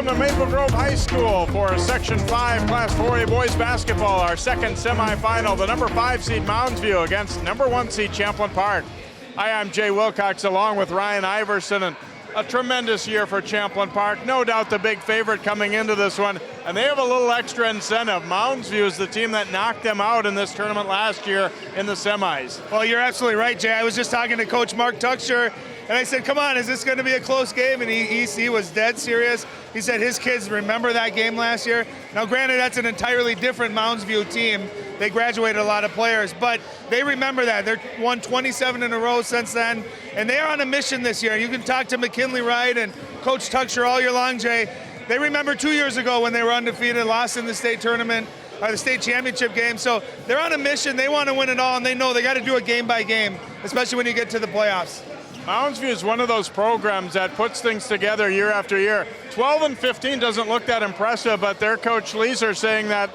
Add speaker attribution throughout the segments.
Speaker 1: to Maple Grove High School for Section 5 Class 4A boys basketball. Our second semifinal, the number 5 seed Mounds View against number 1 seed Champlin Park. Hi, I'm Jay Wilcox along with Ryan Iverson, and a tremendous year for Champlin Park. No doubt the big favorite coming into this one, and they have a little extra incentive. Mounds View is the team that knocked them out in this tournament last year in the semis.
Speaker 2: Well, you're absolutely right, Jay. I was just talking to Coach Mark Tucksher, and I said, come on, is this going to be a close game? And he was dead serious. He said his kids remember that game last year. Now, granted, that's an entirely different Mounds View team. They graduated a lot of players, but they remember that. They've won 27 in a row since then, and they are on a mission this year. You can talk to McKinley Wright and Coach Tucksher all year long, Jay. They remember 2 years ago when they were undefeated, lost in the state tournament, or the state championship game. So they're on a mission. They want to win it all, and they know they got to do it game by game, especially when you get to the playoffs.
Speaker 1: Mounds View is one of those programs that puts things together year after year. 12-15 doesn't look that impressive, but their coach Leeser saying that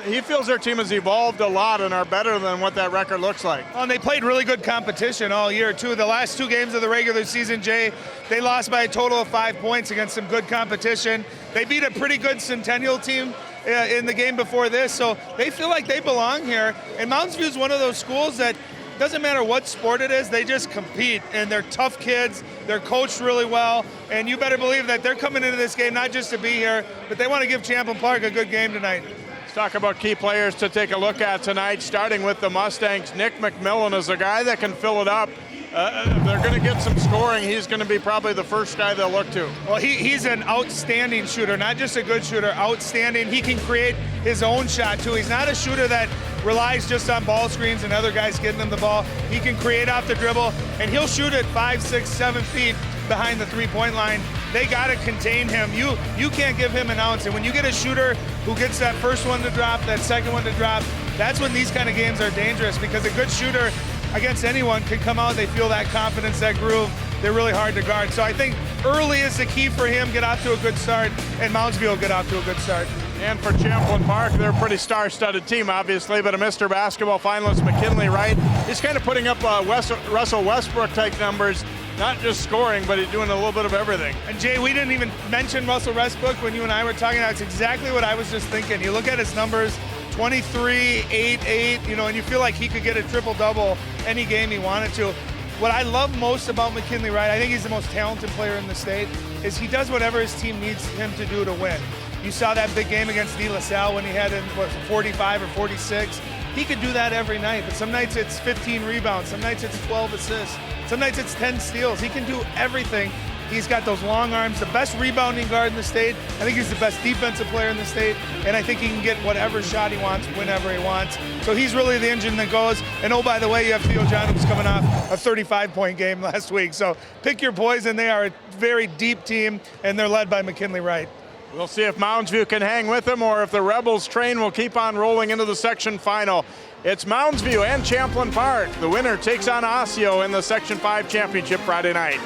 Speaker 1: he feels their team has evolved a lot and are better than what that record looks like.
Speaker 2: Well, and they played really good competition all year, too. The last 2 games of the regular season, Jay, they lost by a total of 5 points against some good competition. They beat a pretty good Centennial team in the game before this, so they feel like they belong here. And Mounds View is one of those schools that doesn't matter what sport it is, they just compete, and they're tough kids, they're coached really well, and you better believe that they're coming into this game not just to be here, but they want to give Champlin Park a good game tonight.
Speaker 1: Let's talk about key players to take a look at tonight, starting with the Mustangs. Nick McMillan is a guy that can fill it up. They're going to get some scoring. He's going to be probably the first guy they'll look to.
Speaker 2: Well, he's an outstanding shooter, not just a good shooter, outstanding. He can create his own shot, too. He's not a shooter that relies just on ball screens and other guys getting him the ball. He can create off the dribble, and he'll shoot it 5, 6, 7 feet behind the three-point line. They got to contain him. You can't give him an ounce. And when you get a shooter who gets that first one to drop, that second one to drop, that's when these kind of games are dangerous, because a good shooter against anyone can come out, they feel that confidence, that groove. They're really hard to guard. So I think early is the key for him, get off to a good start, and Mounds View will get off to a good start.
Speaker 1: And for Champlin Park, they're a pretty star-studded team, obviously, but a Mr. Basketball finalist, McKinley Wright, he's kind of putting up Russell Westbrook-type numbers, not just scoring, but he's doing a little bit of everything.
Speaker 2: And Jay, we didn't even mention Russell Westbrook when you and I were talking. That's exactly what I was just thinking. You look at his numbers, 23, 8, 8, and you feel like he could get a triple-double any game he wanted to. What I love most about McKinley Wright, I think he's the most talented player in the state, is he does whatever his team needs him to do to win. You saw that big game against De La Salle when he had 45 or 46. He could do that every night, but some nights it's 15 rebounds, some nights it's 12 assists, some nights it's 10 steals. He can do everything. He's got those long arms, the best rebounding guard in the state. I think he's the best defensive player in the state, and I think he can get whatever shot he wants, whenever he wants. So he's really the engine that goes. And oh, by the way, you have Theo John, who's coming off a 35-point game last week. So pick your poison. They are a very deep team, and they're led by McKinley Wright.
Speaker 1: We'll see if Mounds View can hang with them or if the Rebels train will keep on rolling into the section final. It's Mounds View and Champlin Park. The winner takes on Osseo in the Section 5 championship Friday night.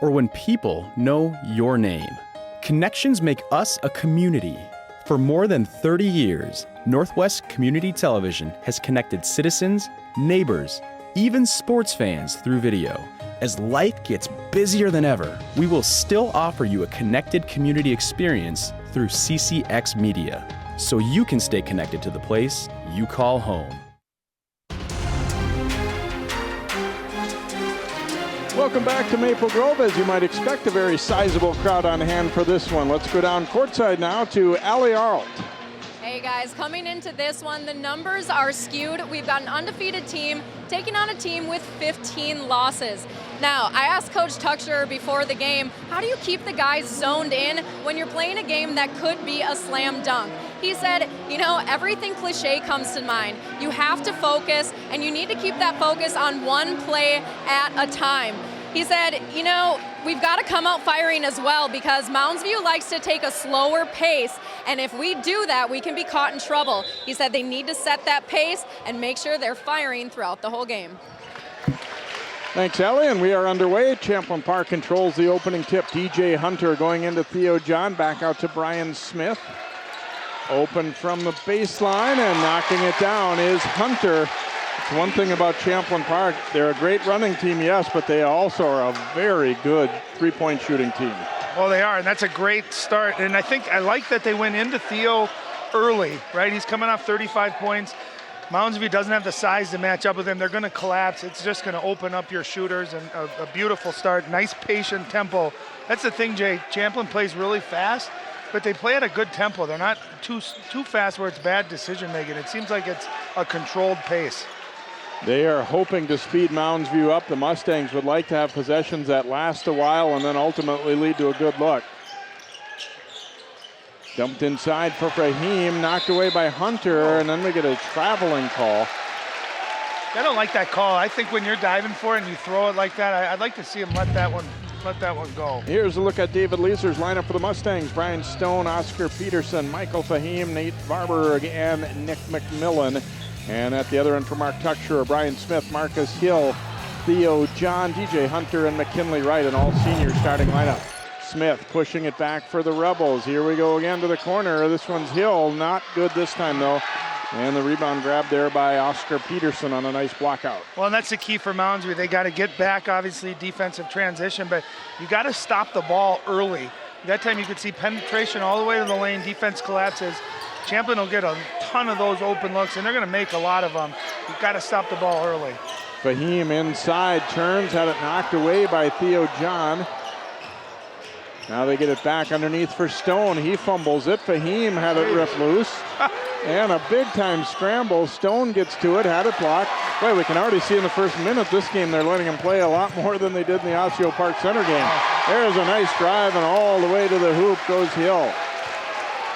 Speaker 3: Or when people know your name. Connections make us a community. For more than 30 years, Northwest Community Television has connected citizens, neighbors, even sports fans through video. As life gets busier than ever, we will still offer you a connected community experience through CCX Media, so you can stay connected to the place you call home.
Speaker 1: Welcome back to Maple Grove. As you might expect, a very sizable crowd on hand for this one. Let's go down courtside now to Allie Arlt.
Speaker 4: Hey guys, coming into this one, the numbers are skewed. We've got an undefeated team taking on a team with 15 losses. Now, I asked Coach Tucksher before the game, how do you keep the guys zoned in when you're playing a game that could be a slam dunk? He said, everything cliche comes to mind. You have to focus, and you need to keep that focus on one play at a time. He said, we've got to come out firing as well, because Mounds View likes to take a slower pace, and if we do that, we can be caught in trouble. He said they need to set that pace and make sure they're firing throughout the whole game.
Speaker 1: Thanks, Ellie, and we are underway. Champlin Park controls the opening tip. DJ Hunter going into Theo John, back out to Brian Smith. Open from the baseline, and knocking it down is Hunter. It's one thing about Champlin Park. They're a great running team, yes, but they also are a very good three-point shooting team.
Speaker 2: Well, they are, and that's a great start. And I like that they went into Theo early, right? He's coming off 35 points. Mounds View doesn't have the size to match up with him. They're going to collapse. It's just going to open up your shooters, and a beautiful start. Nice patient tempo. That's the thing, Jay. Champlin plays really fast, but they play at a good tempo. They're not too fast where it's bad decision making. It seems like it's a controlled pace.
Speaker 1: They are hoping to speed Mounds View up. The Mustangs would like to have possessions that last a while and then ultimately lead to a good look. Dumped inside for Fahim, knocked away by Hunter, and then we get a traveling call.
Speaker 2: I don't like that call. I think when you're diving for it and you throw it like that, I'd like to see him let that one go.
Speaker 1: Here's a look at David Leeser's lineup for the Mustangs. Brian Stone, Oscar Peterson, Michael Fahim, Nate Varberg, and Nick McMillan. And at the other end for Mark Tucksher, Brian Smith, Marcus Hill, Theo John, DJ Hunter, and McKinley Wright, an all-senior starting lineup. Smith pushing it back for the Rebels. Here we go again to the corner. This one's Hill. Not good this time, though. And the rebound grab there by Oscar Peterson on a nice block out.
Speaker 2: Well, and that's the key for Mounds View. They got to get back, obviously, defensive transition, but you got to stop the ball early. That time you could see penetration all the way to the lane. Defense collapses. Champlin will get a ton of those open looks, and they're going to make a lot of them. You've got to stop the ball early.
Speaker 1: Fahim inside, turns, had it knocked away by Theo John. Now they get it back underneath for Stone. He fumbles it. Fahim had it ripped loose. And a big-time scramble. Stone gets to it, had it blocked. Boy, we can already see in the first minute this game they're letting him play a lot more than they did in the Osseo Park Center game. There's a nice drive, and all the way to the hoop goes Hill.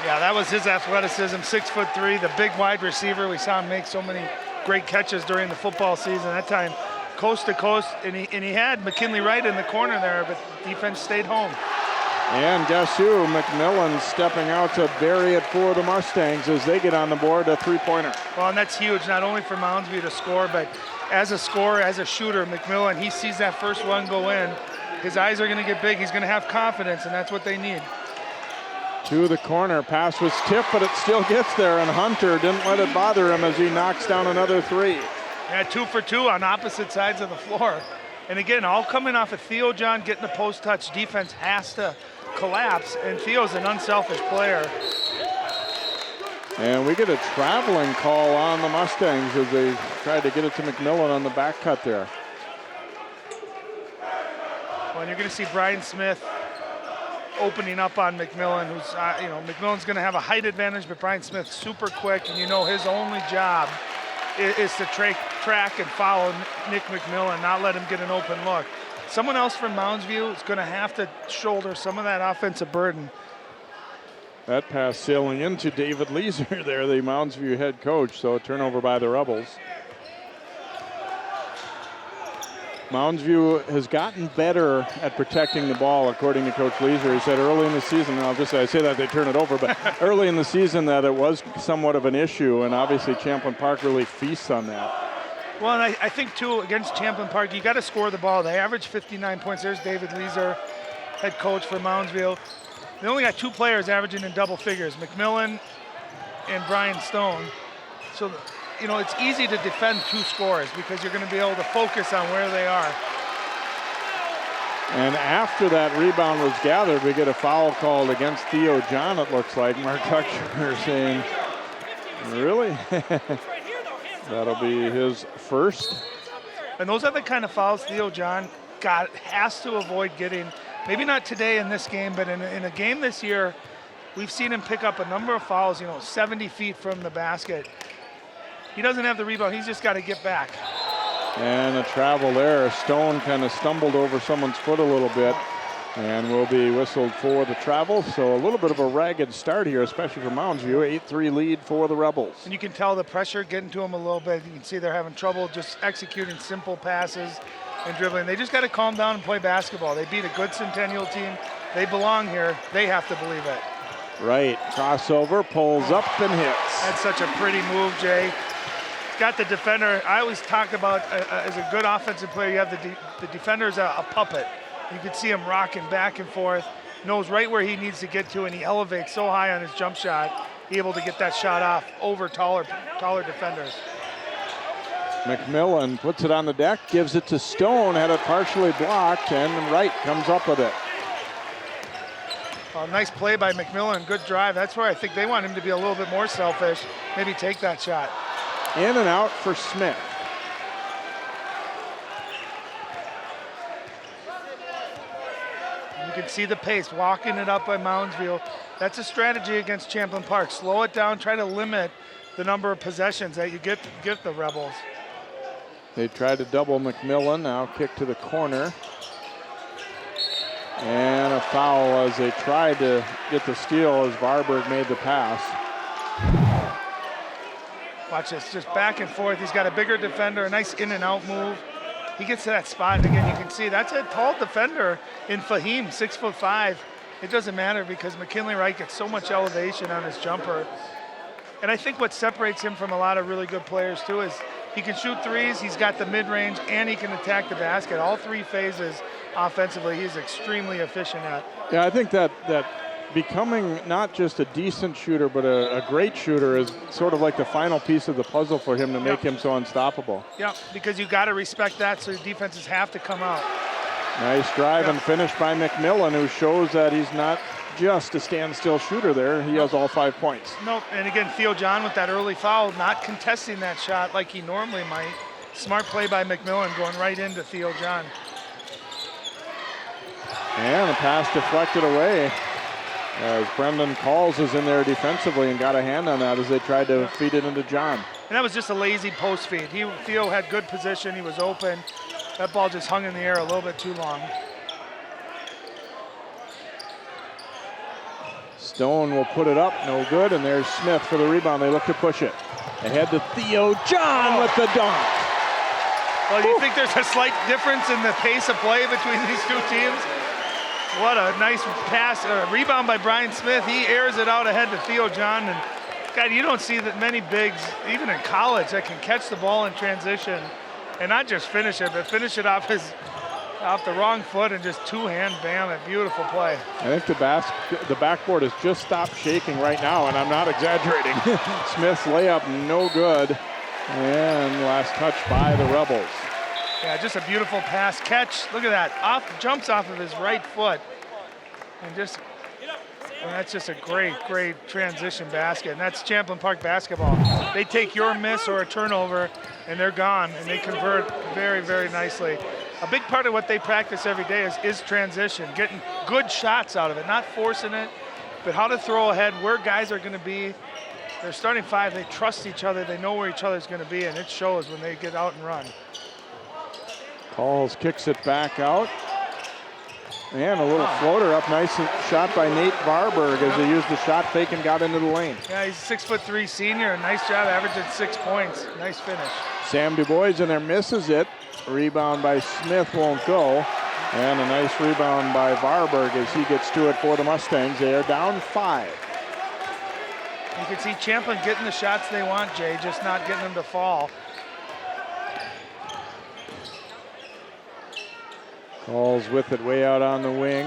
Speaker 2: Yeah, that was his athleticism, 6'3", the big wide receiver. We saw him make so many great catches during the football season. That time, coast to coast, and he had McKinley Wright in the corner there, but defense stayed home.
Speaker 1: And guess who? McMillan stepping out to bury it for the Mustangs as they get on the board, a three-pointer.
Speaker 2: Well, and that's huge, not only for Mounds View to score, but as a scorer, as a shooter, McMillan, he sees that first one go in. His eyes are going to get big. He's going to have confidence, and that's what they need.
Speaker 1: To the corner, pass was tipped, but it still gets there, and Hunter didn't let it bother him as he knocks down another three.
Speaker 2: Yeah, 2 for 2 on opposite sides of the floor. And again, all coming off of Theo John getting the post touch. Defense has to collapse, and Theo's an unselfish player.
Speaker 1: And we get a traveling call on the Mustangs as they tried to get it to McMillan on the back cut there.
Speaker 2: Well, and you're going to see Brian Smith opening up on McMillan, who's, McMillan's going to have a height advantage, but Brian Smith's super quick, and his only job is to track and follow Nick McMillan, not let him get an open look. Someone else from Mounds View is going to have to shoulder some of that offensive burden.
Speaker 1: That pass sailing into David Leeser there, the Mounds View head coach, so a turnover by the Rebels. Mounds View has gotten better at protecting the ball, according to Coach Leeser. He said early in the season, and I say that they turn it over, but early in the season that it was somewhat of an issue, and obviously Champlin Park really feasts on that.
Speaker 2: Well, and I think, too, against Champlin Park, you got to score the ball. They average 59 points. There's David Leeser, head coach for Mounds View. They only got 2 players averaging in double figures, McMillan and Brian Stone. So, it's easy to defend 2 scores because you're going to be able to focus on where they are.
Speaker 1: And after that rebound was gathered, we get a foul called against Theo John, it looks like. Mark Tucksher saying, really? That'll be his first.
Speaker 2: And those are the kind of fouls Theo John has to avoid getting. Maybe not today in this game, but in a game this year, we've seen him pick up a number of fouls, 70 feet from the basket. He doesn't have the rebound. He's just got to get back.
Speaker 1: And a travel there. Stone kind of stumbled over someone's foot a little bit and will be whistled for the travel. So a little bit of a ragged start here, especially for Mounds View. 8-3 lead for the Rebels.
Speaker 2: And you can tell the pressure getting to them a little bit. You can see they're having trouble just executing simple passes and dribbling. They just got to calm down and play basketball. They beat a good Centennial team. They belong here. They have to believe it.
Speaker 1: Right. Crossover, pulls up and hits.
Speaker 2: That's such a pretty move, Jay. got the defender. I always talk about as a good offensive player, you have the defender's a puppet. You can see him rocking back and forth, knows right where he needs to get to, and he elevates so high on his jump shot, able to get that shot off over taller defenders.
Speaker 5: McMillan puts it on the deck, gives it to Stone, had it partially blocked, and Wright comes up with it.
Speaker 2: Oh, nice play by McMillan, good drive. That's where I think they want him to be a little bit more selfish, maybe take that shot.
Speaker 5: In and out for Smith.
Speaker 2: You can see the pace, walking it up by Moundsville. That's a strategy against Champlin Park. Slow it down, try to limit the number of possessions that you get the Rebels.
Speaker 5: They tried to double McMillan, now kick to the corner. And a foul as they tried to get the steal as Varberg made the pass.
Speaker 2: Watch this, just back and forth. He's got a bigger defender, a nice in and out move. He gets to that spot, and again, you can see that's a tall defender in Fahim, 6'5". It doesn't matter because McKinley Wright gets so much elevation on his jumper. And I think what separates him from a lot of really good players too is he can shoot threes, he's got the mid-range, and he can attack the basket. All three phases offensively, he's extremely efficient at.
Speaker 5: Yeah, I think that becoming not just a decent shooter, but a great shooter is sort of like the final piece of the puzzle for him to make him so unstoppable.
Speaker 2: Yeah, because you got to respect that, so defenses have to come out.
Speaker 5: Nice drive and finish by McMillan, who shows that he's not just a standstill shooter there. He has all 5 points.
Speaker 2: Nope, and again, Theo John with that early foul, not contesting that shot like he normally might. Smart play by McMillan going right into Theo John.
Speaker 5: And the pass deflected away as Brendan Calls is in there defensively and got a hand on that as they tried to feed it into John.
Speaker 2: And that was just a lazy post feed. Theo had good position, he was open. That ball just hung in the air a little bit too long.
Speaker 5: Stone will put it up, no good, and there's Smith for the rebound. They look to push it. Ahead to Theo John with the dunk.
Speaker 2: Well, do you think there's a slight difference in the pace of play between these two teams? What a nice pass, rebound by Brian Smith. He airs it out ahead to Theo John. And God, you don't see that many bigs, even in college, that can catch the ball in transition and not just finish it, but finish it off the wrong foot and just two-hand bam, a beautiful play.
Speaker 5: I think the backboard has just stopped shaking right now, and I'm not exaggerating. Smith's layup, no good. And last touch by the Rebels.
Speaker 2: Yeah, just a beautiful pass catch. Look at that, jumps off of his right foot. And that's just a great transition basket. And that's Champlin Park basketball. They take your miss or a turnover and they're gone, and they convert very, very nicely. A big part of what they practice every day is transition, getting good shots out of it, not forcing it, but how to throw ahead, where guys are going to be. They're starting five, they trust each other, they know where each other's going to be, and it shows when they get out and run.
Speaker 5: Calls kicks it back out. And a little floater up, nice shot by Nate Varberg as he used the shot fake and got into the lane.
Speaker 2: Yeah, he's a 6'3" senior, nice job, averaging 6 points, nice finish.
Speaker 5: Sam Du Bois in there misses it. Rebound by Smith won't go. And a nice rebound by Varberg as he gets to it for the Mustangs. They are down 5.
Speaker 2: You can see Champlin getting the shots they want, Jay, just not getting them to fall.
Speaker 5: Calls with it way out on the wing.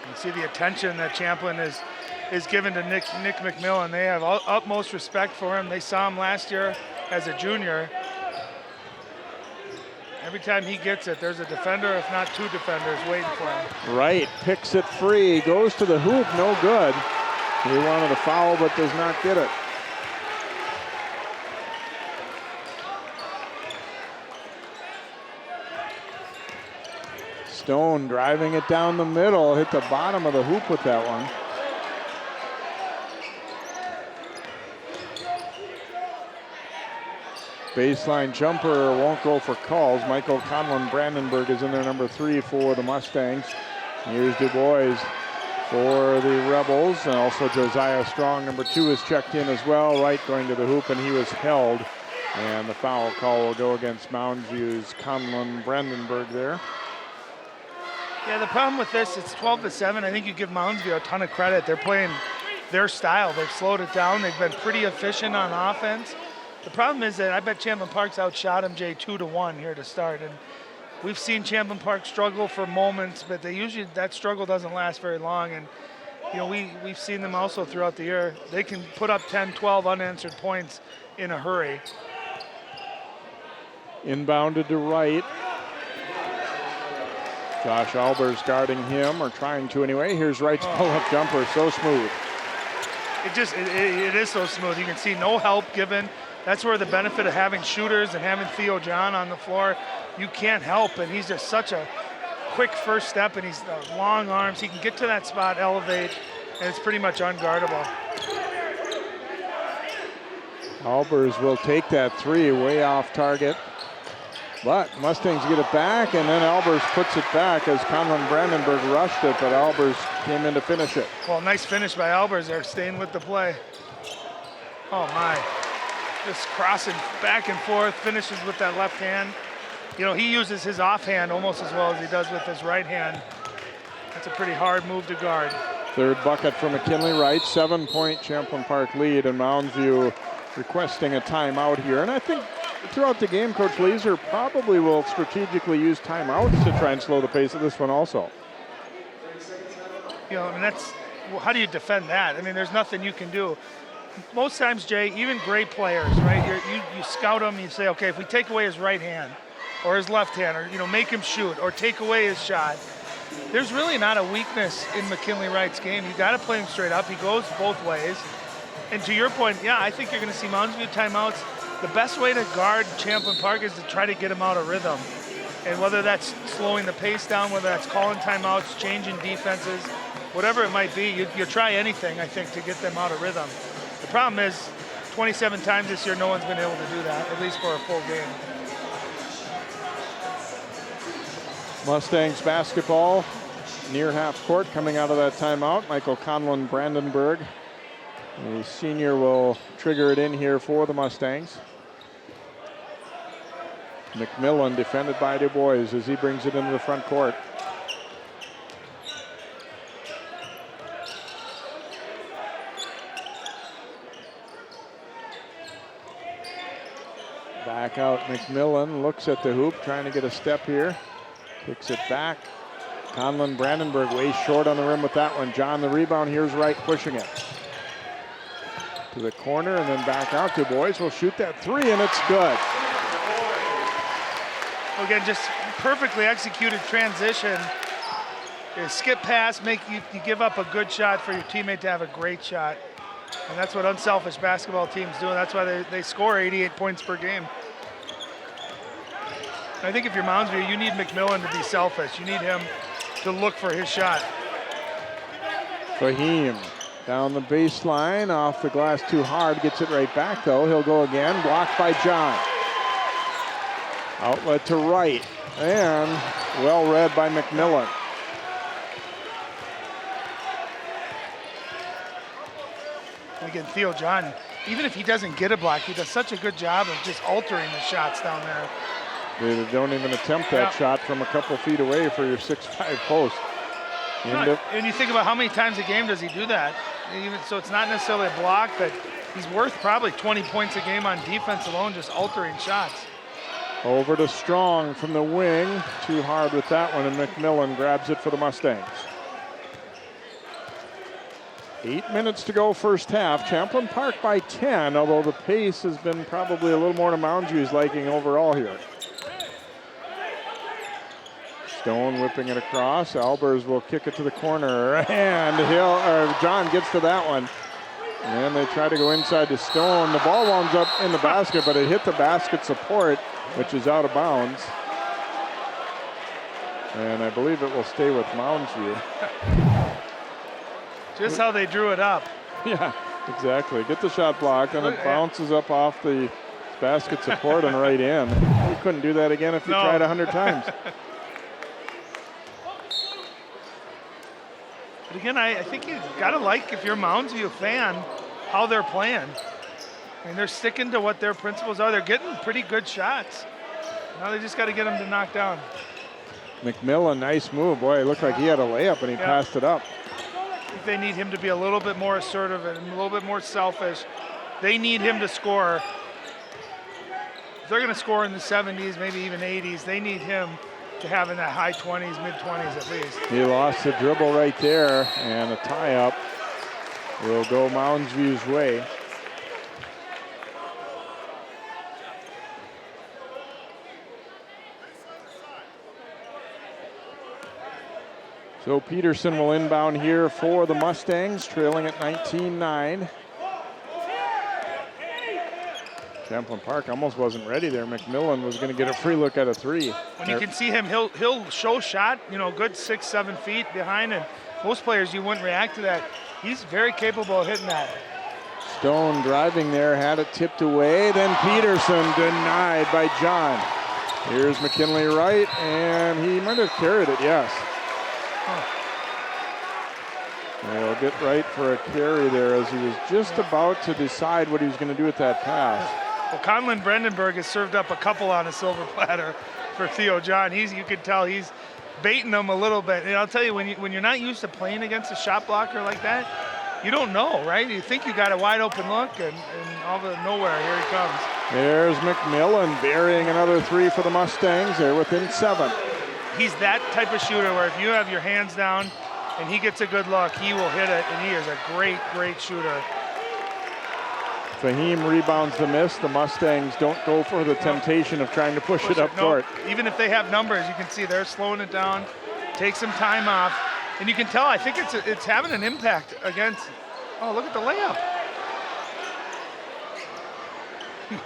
Speaker 2: You see the attention that Champlin is given to Nick McMillan. They have utmost respect for him. They saw him last year as a junior. Every time he gets it, there's a defender, if not two defenders, waiting for him.
Speaker 5: Wright picks it free, goes to the hoop, no good. He wanted a foul, but does not get it. Stone driving it down the middle, hit the bottom of the hoop with that one. Baseline jumper won't go for Calls. Michael Conlon Brandenburg is in there, number 3 for the Mustangs. Here's Du Bois for the Rebels, and also Josiah Strong, number 2, is checked in as well. Wright going to the hoop, and he was held. And the foul call will go against Mounds View's Conlon Brandenburg there.
Speaker 2: Yeah, the problem with this, it's 12-7. I think you give Moundsview a ton of credit. They're playing their style. They've slowed it down. They've been pretty efficient on offense. The problem is that I bet Champlin Park's outshot them, Jay, 2-1 here to start. And we've seen Champlin Park struggle for moments, but that struggle doesn't last very long. And we've seen them also throughout the year. They can put up 10, 12 unanswered points in a hurry.
Speaker 5: Inbounded to right. Josh Albers guarding him, or trying to anyway. Here's Wright's pull-up jumper, so smooth.
Speaker 2: It is so smooth. You can see no help given. That's where the benefit of having shooters and having Theo John on the floor, you can't help, and he's just such a quick first step, and he's long arms. He can get to that spot, elevate, and it's pretty much unguardable.
Speaker 5: Albers will take that three, way off target. But Mustangs get it back, and then Albers puts it back as Conlon Brandenburg rushed it, but Albers came in to finish it.
Speaker 2: Well, nice finish by Albers there, staying with the play. Oh my, just crossing back and forth, finishes with that left hand. He uses his offhand almost as well as he does with his right hand. That's a pretty hard move to guard.
Speaker 5: Third bucket for McKinley Wright, 7-point Champlin Park lead, and Mounds View requesting a timeout here. And I think throughout the game, Coach Laser probably will strategically use timeouts to try and slow the pace of this one also.
Speaker 2: How do you defend that? There's nothing you can do. Most times, Jay, even great players, right? You scout them, you say, okay, if we take away his right hand or his left hand, or make him shoot or take away his shot, there's really not a weakness in McKinley Wright's game. You got to play him straight up. He goes both ways. And to your point, yeah, I think you're going to see Mounds View timeouts. The best way to guard Champlin Park is to try to get him out of rhythm. And whether that's slowing the pace down, whether that's calling timeouts, changing defenses, whatever it might be, you try anything, I think, to get them out of rhythm. The problem is 27 times this year, no one's been able to do that, at least for a full game.
Speaker 5: Mustangs basketball near half court coming out of that timeout. Michael Conlon Brandenburg, the senior, will trigger it in here for the Mustangs. McMillan defended by Du Bois as he brings it into the front court. Back out McMillan, looks at the hoop, trying to get a step here. Kicks it back. Conlon Brandenburg way short on the rim with that one. John the rebound, here's Wright pushing it to the corner and then back out. Du Bois will shoot that three, and it's good.
Speaker 2: Again, just perfectly executed transition. You skip pass, you give up a good shot for your teammate to have a great shot. And that's what unselfish basketball teams do, and that's why they score 88 points per game. I think if you're Mounds View, you need McMillan to be selfish. You need him to look for his shot.
Speaker 5: Fahim down the baseline, off the glass too hard, gets it right back though. He'll go again, blocked by John. Outlet to Wright, and well read by McMillan.
Speaker 2: And again, Theo John, even if he doesn't get a block, he does such a good job of just altering the shots down there.
Speaker 5: They don't even attempt that shot from a couple feet away for your 6'5" post.
Speaker 2: And you think about how many times a game does he do that? So it's not necessarily a block, but he's worth probably 20 points a game on defense alone, just altering shots.
Speaker 5: Over to Strong from the wing. Too hard with that one, and McMillan grabs it for the Mustangs. 8 minutes to go first half. Champlin Park by 10, although the pace has been probably a little more to Mounds View's liking overall here. Stone whipping it across. Albers will kick it to the corner, and John gets to that one. And they try to go inside to Stone. The ball winds up in the basket, but it hit the basket support, which is out of bounds. And I believe it will stay with Mounds View.
Speaker 2: Just how they drew it up.
Speaker 5: Yeah, exactly. Get the shot blocked, and it bounces up off the basket support and right in. You couldn't do that again if you tried 100 times.
Speaker 2: But again, I think you got to like, if you're a Mounds View fan, how they're playing. I mean, they're sticking to what their principles are. They're getting pretty good shots. Now they just got to get them to knock down.
Speaker 5: McMillan, nice move. Boy, it looked like he had a layup and he passed it up.
Speaker 2: think they need him to be a little bit more assertive and a little bit more selfish. They need him to score. If they're going to score in the 70s, maybe even 80s, they need him to have in that high 20s, mid 20s at least.
Speaker 5: He lost the dribble right there, and a tie-up will go Mounds View's way. So Peterson will inbound here for the Mustangs, trailing at 19-9. Champlin Park almost wasn't ready there. McMillan was going to get a free look at a three.
Speaker 2: When you can see him, he'll show shot, you know, good 6-7 feet behind, and most players you wouldn't react to that. He's very capable of hitting that.
Speaker 5: Stone driving there, had it tipped away, then Peterson denied by John. Here's McKinley Wright, and he might have carried it, yes. They'll get Wright for a carry there as he was just about to decide what he was going to do with that pass.
Speaker 2: Well, Conlon Brandenburg has served up a couple on a silver platter for Theo John. You can tell he's baiting them a little bit. And I'll tell you, when you're not used to playing against a shot blocker like that, you don't know, right? You think you got a wide open look, and all of nowhere, here he comes.
Speaker 5: There's McMillan burying another three for the Mustangs. They're within 7.
Speaker 2: He's that type of shooter where if you have your hands down and he gets a good look, he will hit it, and he is a great, great shooter.
Speaker 5: Fahim rebounds the miss. The Mustangs don't go for the temptation of trying to push it up court.
Speaker 2: Even if they have numbers, you can see they're slowing it down, take some time off, and you can tell, I think it's having an impact against, oh, look at the layup.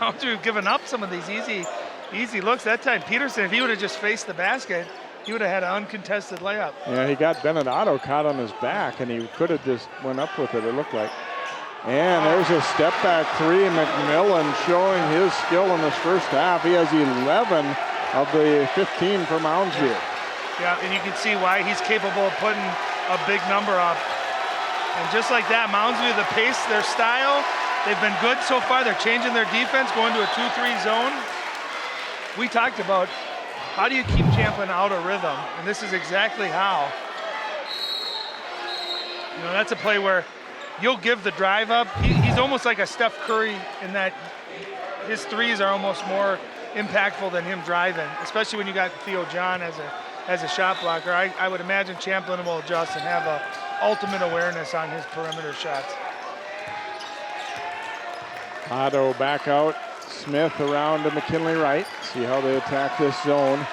Speaker 2: Mounds have given up some of these easy looks. That time, Peterson, if he would have just faced the basket, he would have had an uncontested layup.
Speaker 5: Yeah, he got Benedetto caught on his back, and he could have just went up with it looked like. And there's a step back three. McMillan showing his skill in this first half. He has 11 of the 15 for Mounds View.
Speaker 2: Yeah, and you can see why he's capable of putting a big number up. And just like that, Mounds View, the pace, their style, they've been good so far. They're changing their defense, going to a 2-3 zone. We talked about how do you keep Champlin out of rhythm, and this is exactly how. You know, that's a play where you'll give the drive up. He's almost like a Steph Curry in that his threes are almost more impactful than him driving, especially when you got Theo John as a shot blocker. I would imagine Champlin will adjust and have a ultimate awareness on his perimeter shots.
Speaker 5: Otto back out. Smith around to McKinley Wright. See how they attack this zone.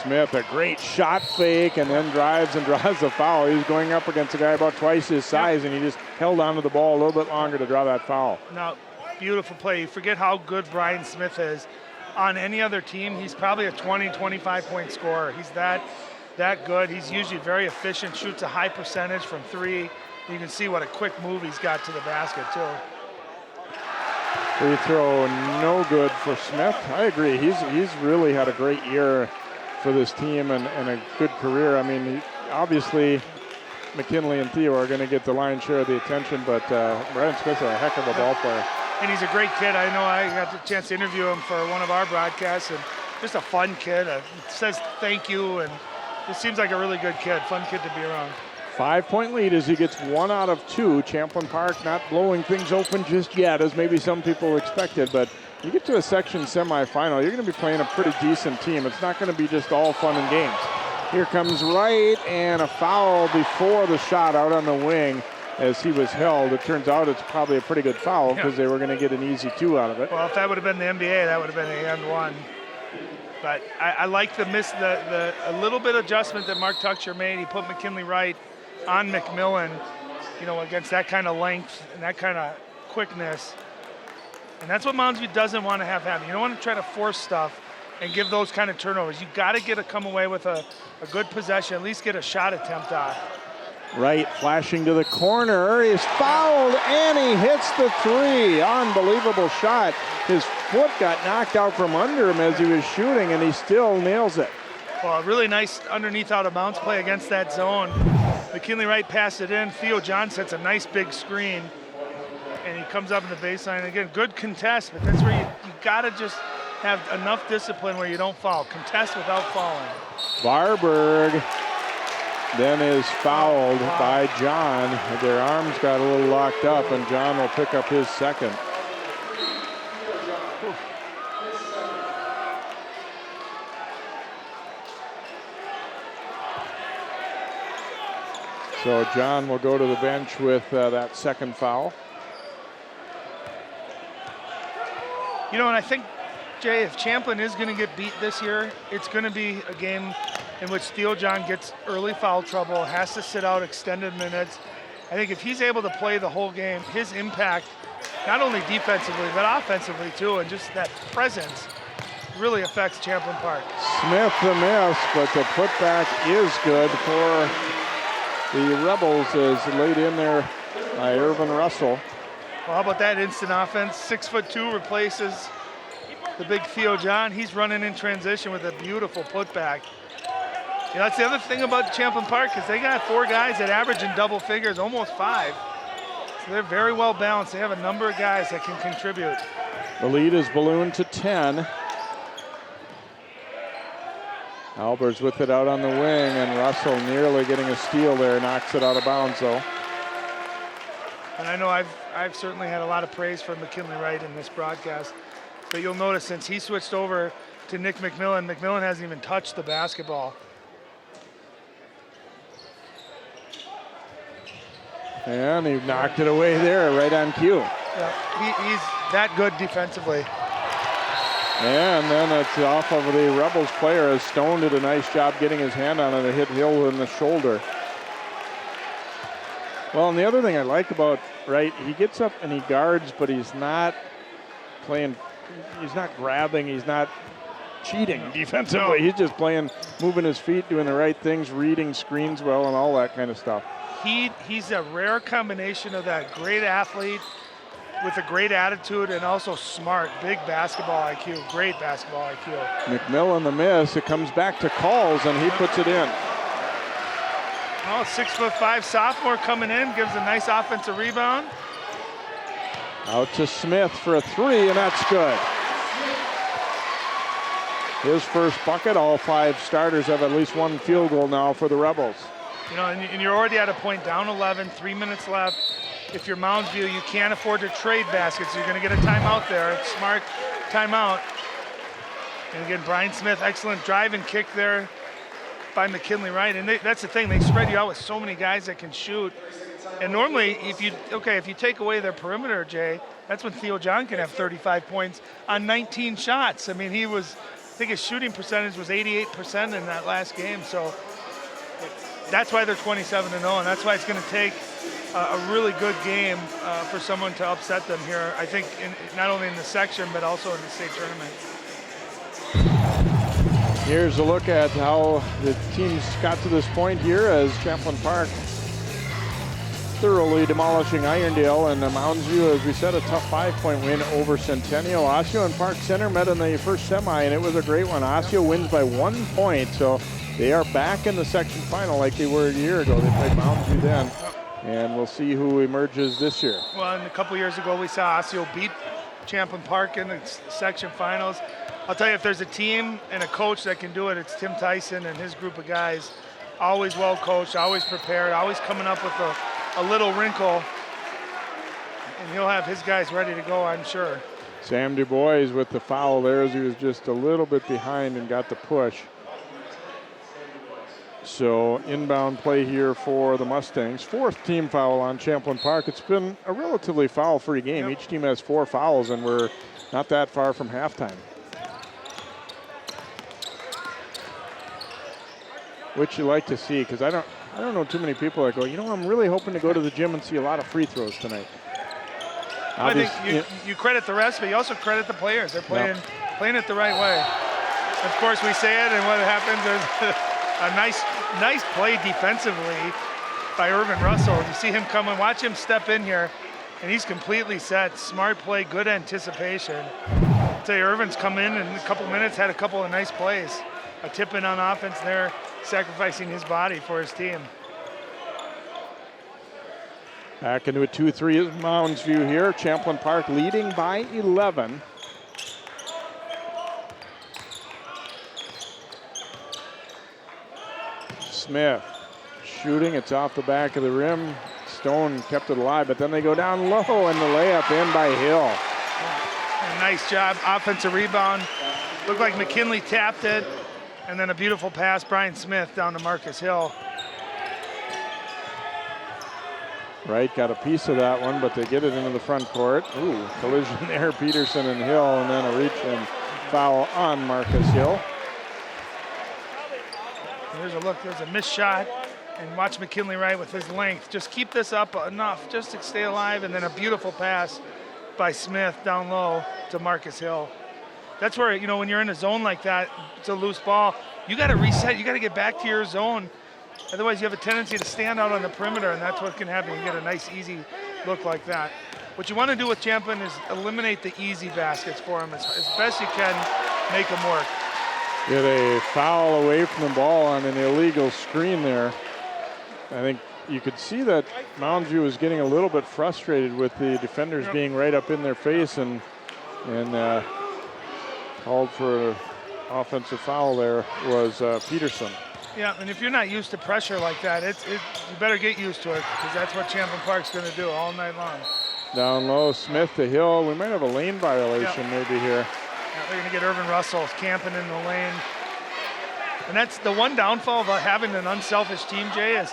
Speaker 5: Smith, a great shot fake, and then drives and draws the foul. He's going up against a guy about twice his size, and he just held onto the ball a little bit longer to draw that foul.
Speaker 2: Now, beautiful play. You forget how good Brian Smith is. On any other team, he's probably a 20, 25-point scorer. He's that good. He's usually very efficient, shoots a high percentage from three. You can see what a quick move he's got to the basket, too.
Speaker 5: Free throw no good for Smith. I agree. He's really had a great year for this team and a good career. I mean, obviously, McKinley and Theo are going to get the lion's share of the attention, but Brian Smith's a heck of a ball player.
Speaker 2: And he's a great kid. I know I got the chance to interview him for one of our broadcasts, and just a fun kid. Says thank you, and just seems like a really good kid, fun kid to be around.
Speaker 5: 5-point lead as he gets 1 out of 2. Champlin Park not blowing things open just yet, as maybe some people expected, but you get to a section semifinal, you're going to be playing a pretty decent team. It's not going to be just all fun and games. Here comes Wright, and a foul before the shot out on the wing as he was held. It turns out it's probably a pretty good foul because they were going to get an easy 2 out of it.
Speaker 2: Well, if that would have been the NBA, that would have been an and 1. But I like the a little bit adjustment that Mark Tuchscherer made. He put McKinley Wright on McMillan, you know, against that kind of length and that kind of quickness. And that's what Mounds View doesn't want to have happen. You don't want to try to force stuff and give those kind of turnovers. You got to come away with a good possession, at least get a shot attempt off.
Speaker 5: Wright flashing to the corner, he's fouled, and he hits the 3. Unbelievable shot. His foot got knocked out from under him as he was shooting, and he still nails it.
Speaker 2: Well, a really nice underneath out of bounds play against that zone. McKinley Wright passed it in. Theo John sets a nice big screen, and he comes up in the baseline. Again, good contest, but that's where you got to just have enough discipline where you don't foul. Contest without fouling.
Speaker 5: Varberg then is fouled by John. Their arms got a little locked up, and John will pick up his second. So John will go to the bench with that second foul.
Speaker 2: You know, and I think, Jay, if Champlin is going to get beat this year, it's going to be a game in which Theo John gets early foul trouble, has to sit out extended minutes. I think if he's able to play the whole game, his impact, not only defensively, but offensively too, and just that presence really affects Champlin Park.
Speaker 5: Smith the miss, but the putback is good for the Rebels, as laid in there by Irvin Russell.
Speaker 2: Well, how about that instant offense? 6'2" replaces the big Theo John. He's running in transition with a beautiful putback. You know, that's the other thing about Champlin Park, is they got 4 guys that average in double figures, almost 5. So they're very well balanced. They have a number of guys that can contribute.
Speaker 5: The lead is ballooned to 10. Albers with it out on the wing, and Russell nearly getting a steal there, knocks it out of bounds though.
Speaker 2: And I know I've certainly had a lot of praise for McKinley Wright in this broadcast, but you'll notice since he switched over to Nick McMillan, McMillan hasn't even touched the basketball.
Speaker 5: And he knocked it away there, right on cue.
Speaker 2: Yeah, he's that good defensively.
Speaker 5: And then it's off of the Rebels player, as Stone did a nice job getting his hand on it. It hit Hill in the shoulder. Well, and the other thing I like about Wright, he gets up and he guards, but he's not playing, he's not grabbing, he's not cheating defensively. No. He's just playing, moving his feet, doing the right things, reading screens well, and all that kind of stuff.
Speaker 2: He's a rare combination of that great athlete with a great attitude and also smart, big basketball IQ, great basketball IQ.
Speaker 5: McMillan the miss, it comes back to Calls, and he puts it in.
Speaker 2: Oh, 6'5" sophomore coming in, gives a nice offensive rebound.
Speaker 5: Out to Smith for a 3, and that's good. His first bucket. All 5 starters have at least 1 field goal now for the Rebels.
Speaker 2: You know, and you're already at a point down 11, 3 minutes left. If you're Mounds View, you can't afford to trade baskets. You're going to get a timeout there. It's smart timeout. And again, Brian Smith, excellent drive and kick there by McKinley Wright. And that's the thing, they spread you out with so many guys that can shoot. And normally, if you take away their perimeter, Jay, that's when Theo John can have 35 points on 19 shots. I mean, I think his shooting percentage was 88% in that last game. So that's why they're 27-0, and that's why it's going to take a really good game for someone to upset them here, I think, not only in the section, but also in the state tournament.
Speaker 5: Here's a look at how the teams got to this point here, as Champlin Park thoroughly demolishing Irondale, and the Mounds View, as we said, a tough 5-point win over Centennial. Osseo and Park Center met in the first semi, and it was a great one. Osseo wins by 1 point, so they are back in the section final like they were a year ago. They played Mounds View then, and we'll see who emerges this year.
Speaker 2: Well, and a couple years ago, we saw Osseo beat Champlin Park in the section finals. I'll tell you, if there's a team and a coach that can do it, it's Tim Tyson and his group of guys. Always well coached, always prepared, always coming up with a little wrinkle, and he'll have his guys ready to go, I'm sure.
Speaker 5: Sam Du Bois with the foul there, as he was just a little bit behind and got the push. So inbound play here for the Mustangs. 4th team foul on Champlin Park. It's been a relatively foul-free game. Yep. Each team has 4 fouls, and we're not that far from halftime. Which you like to see, because I don't know too many people that go, you know, I'm really hoping to go to the gym and see a lot of free throws tonight.
Speaker 2: I think you credit the rest, but you also credit the players. They're playing it the right way. Of course, we say it, and what happens is a nice play defensively by Irvin Russell. You see him come and watch him step in here, and he's completely set. Smart play, good anticipation. I'll tell you, Irvin's come in a couple minutes, had a couple of nice plays. A tip in on offense there, sacrificing his body for his team.
Speaker 5: Back into a 2-3 is Mounds View here. Champlin Park leading by 11. Smith shooting. It's off the back of the rim. Stone kept it alive, but then they go down low, and the layup in by Hill.
Speaker 2: A nice job, offensive rebound. Looked like McKinley tapped it, and then a beautiful pass, Brian Smith down to Marcus Hill.
Speaker 5: Wright got a piece of that one, but they get it into the front court. Ooh, collision there, Peterson and Hill, and then a reach and foul on Marcus Hill.
Speaker 2: There's a look, there's a missed shot, and watch McKinley Wright with his length. Just keep this up enough just to stay alive, and then a beautiful pass by Smith down low to Marcus Hill. That's where, you know, when you're in a zone like that, it's a loose ball, you got to reset, you got to get back to your zone. Otherwise, you have a tendency to stand out on the perimeter, and that's what can happen. You get a nice, easy look like that. What you want to do with Champlin is eliminate the easy baskets for him as best you can, make them work.
Speaker 5: Get a foul away from the ball on an illegal screen there. I think you could see that Mounds View was getting a little bit frustrated with the defenders being right up in their face, and called for an offensive foul there was Peterson.
Speaker 2: Yeah, and if you're not used to pressure like that, you better get used to it, because that's what Champlin Park's going to do all night long.
Speaker 5: Down low, Smith to Hill. We might have a lane violation maybe here.
Speaker 2: Yeah, they're going to get Irvin Russell camping in the lane. And that's the one downfall of having an unselfish team, Jay, is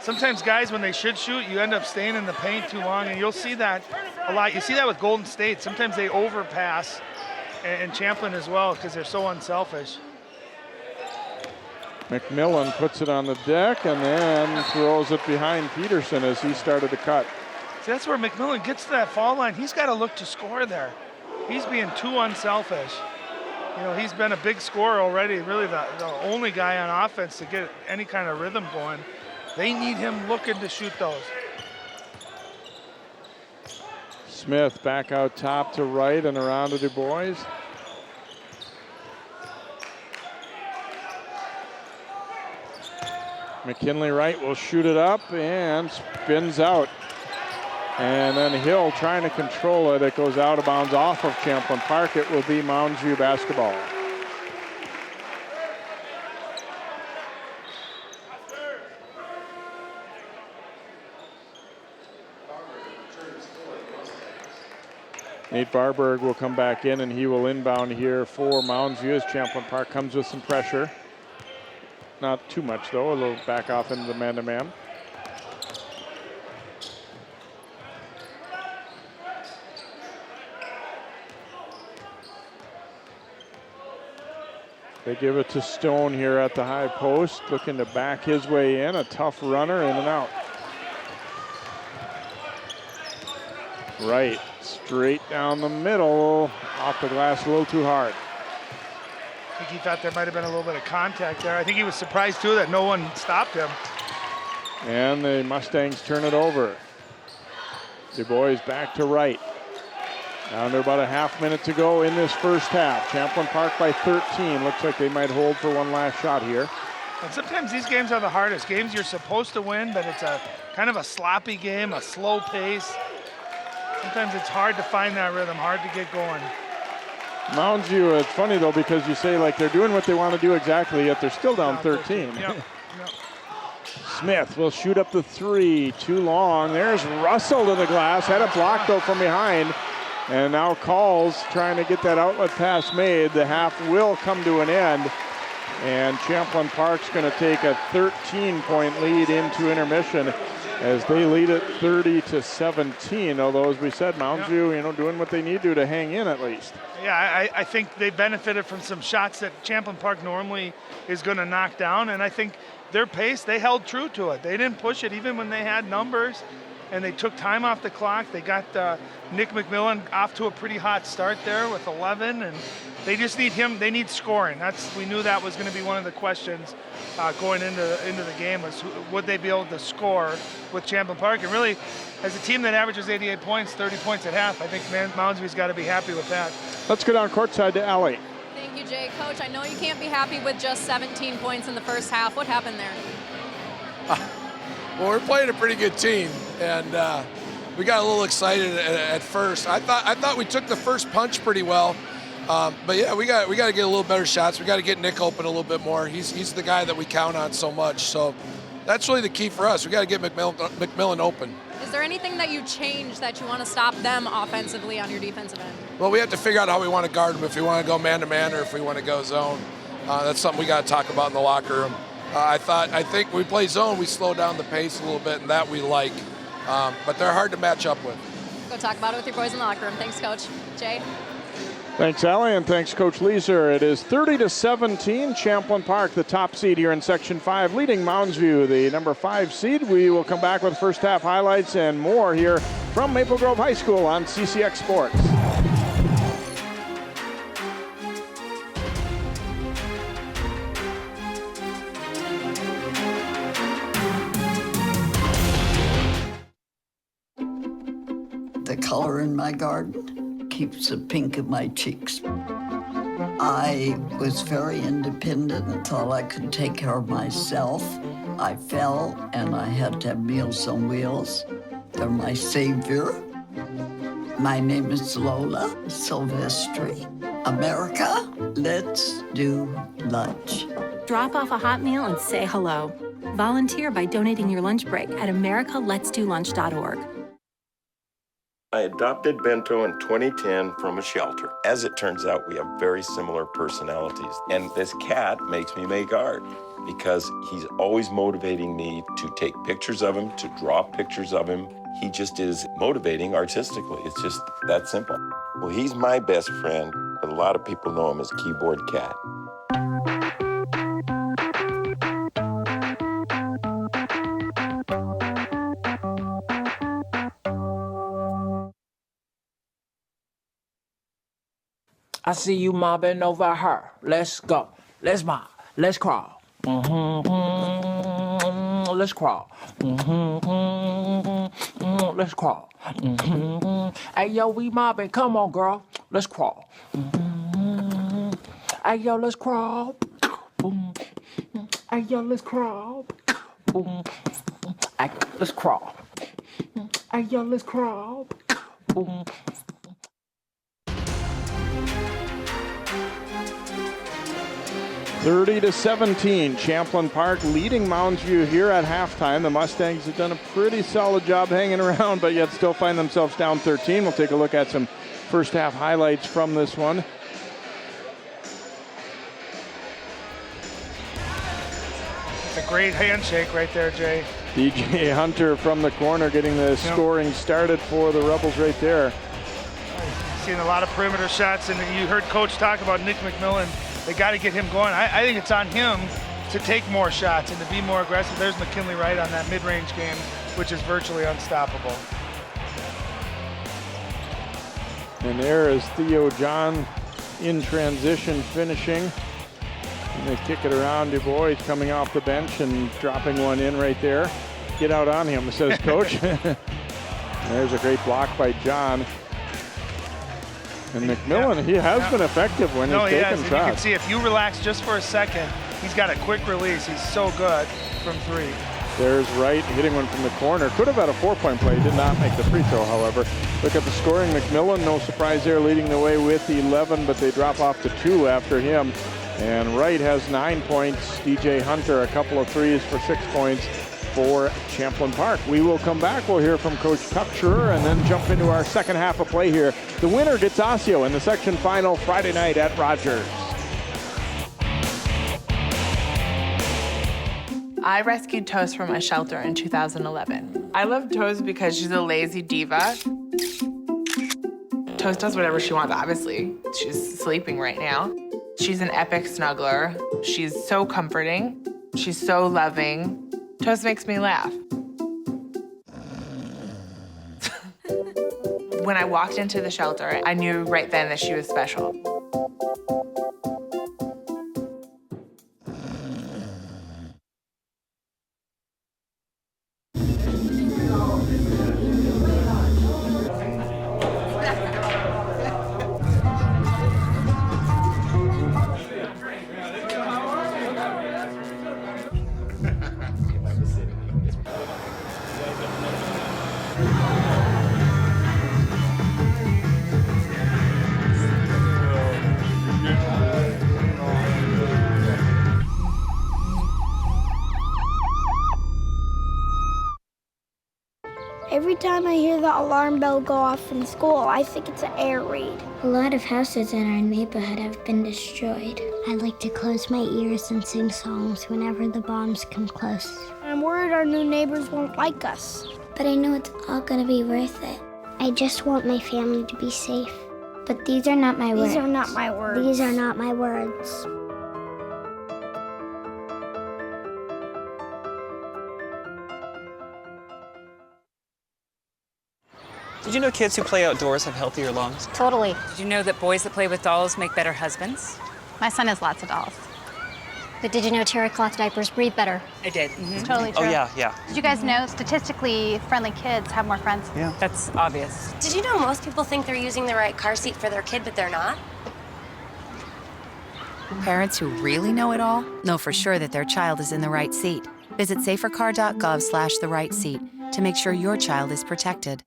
Speaker 2: sometimes guys, when they should shoot, you end up staying in the paint too long, and you'll see that a lot. You see that with Golden State. Sometimes they overpass, and Champlin as well, because they're so unselfish.
Speaker 5: McMillan puts it on the deck and then throws it behind Peterson as he started to cut.
Speaker 2: See, that's where McMillan gets to that foul line. He's got to look to score there. He's being too unselfish. You know, he's been a big scorer already, really the only guy on offense to get any kind of rhythm going. They need him looking to shoot those.
Speaker 5: Smith back out top to Wright and around to Du Bois. McKinley Wright will shoot it up and spins out. And then Hill trying to control it. It goes out of bounds off of Champlin Park. It will be Mounds View basketball. Nate Barberg will come back in, and he will inbound here for Mounds View as Champlin Park comes with some pressure. Not too much, though. A little back off into the man-to-man. They give it to Stone here at the high post, looking to back his way in. A tough runner, in and out. Right, straight down the middle, off the glass a little too hard.
Speaker 2: I think he thought there might have been a little bit of contact there. I think he was surprised, too, that no one stopped him.
Speaker 5: And the Mustangs turn it over. Du Bois back to Wright. Down to about a half minute to go in this first half. Champlin Park by 13. Looks like they might hold for one last shot here.
Speaker 2: And sometimes these games are the hardest. Games you're supposed to win, but it's a kind of a sloppy game, a slow pace. Sometimes it's hard to find that rhythm, hard to get going.
Speaker 5: Mounds View, it's funny though, because you say like they're doing what they want to do exactly, yet they're still down 13.
Speaker 2: Yep.
Speaker 5: Smith will shoot up the three, too long. There's Russell to the glass, had it blocked though from behind. And now Calls trying to get that outlet pass made. The half will come to an end. And Champlin Park's gonna take a 13-point lead into intermission as they lead it 30-17. Although, as we said, Mounds View, doing what they need to hang in at least.
Speaker 2: Yeah, I think they benefited from some shots that Champlin Park normally is going to knock down, and I think their pace, they held true to it. They didn't push it even when they had numbers, and they took time off the clock. They got Nick McMillan off to a pretty hot start there with 11, and they just need him. They need scoring. We knew that was going to be one of the questions going into the game, was would they be able to score with Champlin Park? And really, as a team that averages 88 points, 30 points at half, I think Mounds View's got to be happy with that.
Speaker 5: Let's go down courtside to Allie.
Speaker 4: Thank you, Jay. Coach, I know you can't be happy with just 17 points in the first half. What happened there?
Speaker 6: Well, we're playing a pretty good team, and we got a little excited at first. I thought we took the first punch pretty well, but yeah, we got to get a little better shots. We got to get Nick open a little bit more. He's the guy that we count on so much. So, that's really the key for us. We got to get McMillan open.
Speaker 4: Is there anything that you change that you want to stop them offensively on your defensive end?
Speaker 6: Well, we have to figure out how we want to guard them, if we want to go man-to-man or if we want to go zone. That's something we got to talk about in the locker room. I think when we play zone, we slow down the pace a little bit, and that we like. But they're hard to match up with.
Speaker 4: Go talk about it with your boys in the locker room. Thanks, Coach. Jay?
Speaker 5: Thanks, Allie, and thanks, Coach Leeser. It is 30-17, Champlin Park, the top seed here in Section 5, leading Mounds View, the number 5 seed. We will come back with first half highlights and more here from Maple Grove High School on CCX Sports.
Speaker 7: The color in my garden keeps the pink in my cheeks. I was very independent and thought I could take care of myself. I fell and I had to have Meals on Wheels. They're my savior. My name is Lola Silvestri. America, let's do lunch.
Speaker 8: Drop off a hot meal and say hello. Volunteer by donating your lunch break at americaletsdolunch.org.
Speaker 9: I adopted Bento in 2010 from a shelter. As it turns out, we have very similar personalities. And this cat makes me make art because he's always motivating me to take pictures of him, to draw pictures of him. He just is motivating artistically. It's just that simple. Well, he's my best friend, but a lot of people know him as Keyboard Cat.
Speaker 10: I see you mobbing over her. Let's go. Let's mob. Let's crawl. Let's crawl. Let's crawl. Hey, yo, we mobbing. Come on, girl. Let's crawl. Hey, yo, let's crawl. Hey, yo, let's crawl. Hey, let's crawl. Hey, yo, let's crawl.
Speaker 5: 30-17, Champlin Park leading Mounds View here at halftime. The Mustangs have done a pretty solid job hanging around, but yet still find themselves down 13. We'll take a look at some first half highlights from this one.
Speaker 2: It's a great handshake right there, Jay.
Speaker 5: DJ Hunter from the corner getting the scoring started for the Rebels right there.
Speaker 2: Seeing a lot of perimeter shots, and you heard Coach talk about Nick McMillan. They got to get him going. I think it's on him to take more shots and to be more aggressive. There's McKinley Wright on that mid-range game, which is virtually unstoppable.
Speaker 5: And there is Theo John in transition finishing. And they kick it around. Du Bois coming off the bench and dropping one in right there. Get out on him, says Coach. There's a great block by John. And McMillan, he has been effective when he's taking shots.
Speaker 2: You can see if you relax just for a second, he's got a quick release. He's so good from three.
Speaker 5: There's Wright hitting one from the corner. Could have had a 4-point play. Did not make the free throw, however. Look at the scoring. McMillan, no surprise there, leading the way with 11, but they drop off to 2 after him. And Wright has 9 points. DJ Hunter, a couple of threes for 6 points for Champlin Park. We will come back. We'll hear from Coach Tucksher and then jump into our second half of play here. The winner gets Osseo in the section final Friday night at Rogers.
Speaker 11: I rescued Toast from a shelter in 2011. I love Toast because she's a lazy diva. Toast does whatever she wants, obviously. She's sleeping right now. She's an epic snuggler. She's so comforting. She's so loving. Toast makes me laugh. When I walked into the shelter, I knew right then that she was special.
Speaker 12: time I hear the alarm bell go off in school, I think it's an air raid.
Speaker 13: A lot of houses in our neighborhood have been destroyed. I like to close my ears and sing songs whenever the bombs come close.
Speaker 12: I'm worried our new neighbors won't like us.
Speaker 13: But I know it's all gonna be worth it. I just want my family to be safe. But these are not my words.
Speaker 12: These are not my words.
Speaker 13: These are not my words.
Speaker 14: Did you know kids who play outdoors have healthier lungs?
Speaker 15: Totally.
Speaker 16: Did you know that boys that play with dolls make better husbands?
Speaker 15: My son has lots of dolls.
Speaker 13: But did you know terry cloth diapers breathe better?
Speaker 16: I did.
Speaker 15: It's totally true.
Speaker 14: Oh, yeah.
Speaker 15: Did you guys know statistically friendly kids have more friends?
Speaker 14: Yeah.
Speaker 16: That's obvious.
Speaker 17: Did you know most people think they're using the right car seat for their kid, but they're not?
Speaker 18: Parents who really know it all know for sure that their child is in the right seat. Visit safercar.gov/the-right-seat to make sure your child is protected.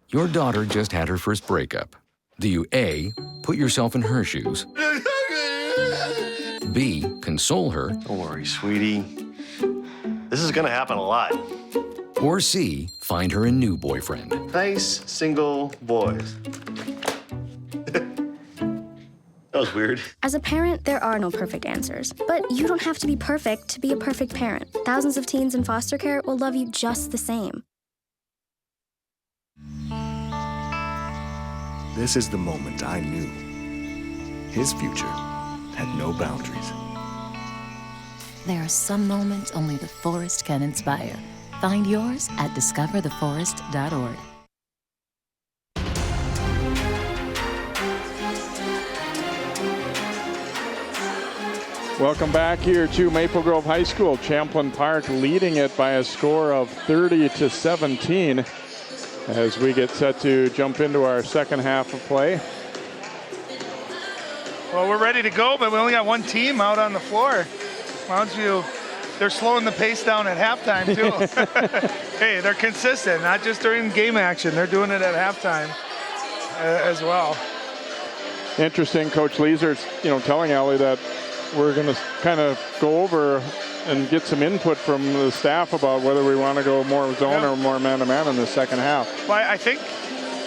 Speaker 19: Your daughter just had her first breakup. Do you A, put yourself in her shoes? B, console her?
Speaker 20: Don't worry, sweetie. This is gonna happen a lot.
Speaker 19: Or C, find her a new boyfriend?
Speaker 20: Nice, single boys. That was weird.
Speaker 21: As a parent, there are no perfect answers. But you don't have to be perfect to be a perfect parent. Thousands of teens in foster care will love you just the same.
Speaker 22: This is the moment I knew. His future had no boundaries.
Speaker 23: There are some moments only the forest can inspire. Find yours at discovertheforest.org.
Speaker 5: Welcome back here to Maple Grove High School. Champlin Park leading it by a score of 30-17 as we get set to jump into our second half of play.
Speaker 2: Well, we're ready to go, but we only got one team out on the floor. Mounds View, they're slowing the pace down at halftime, too. Hey, they're consistent, not just during game action. They're doing it at halftime as well.
Speaker 5: Interesting, Coach Leeser's, telling Allie that we're going to kind of go over and get some input from the staff about whether we want to go more zone or more man-to-man in the second half.
Speaker 2: Well, I think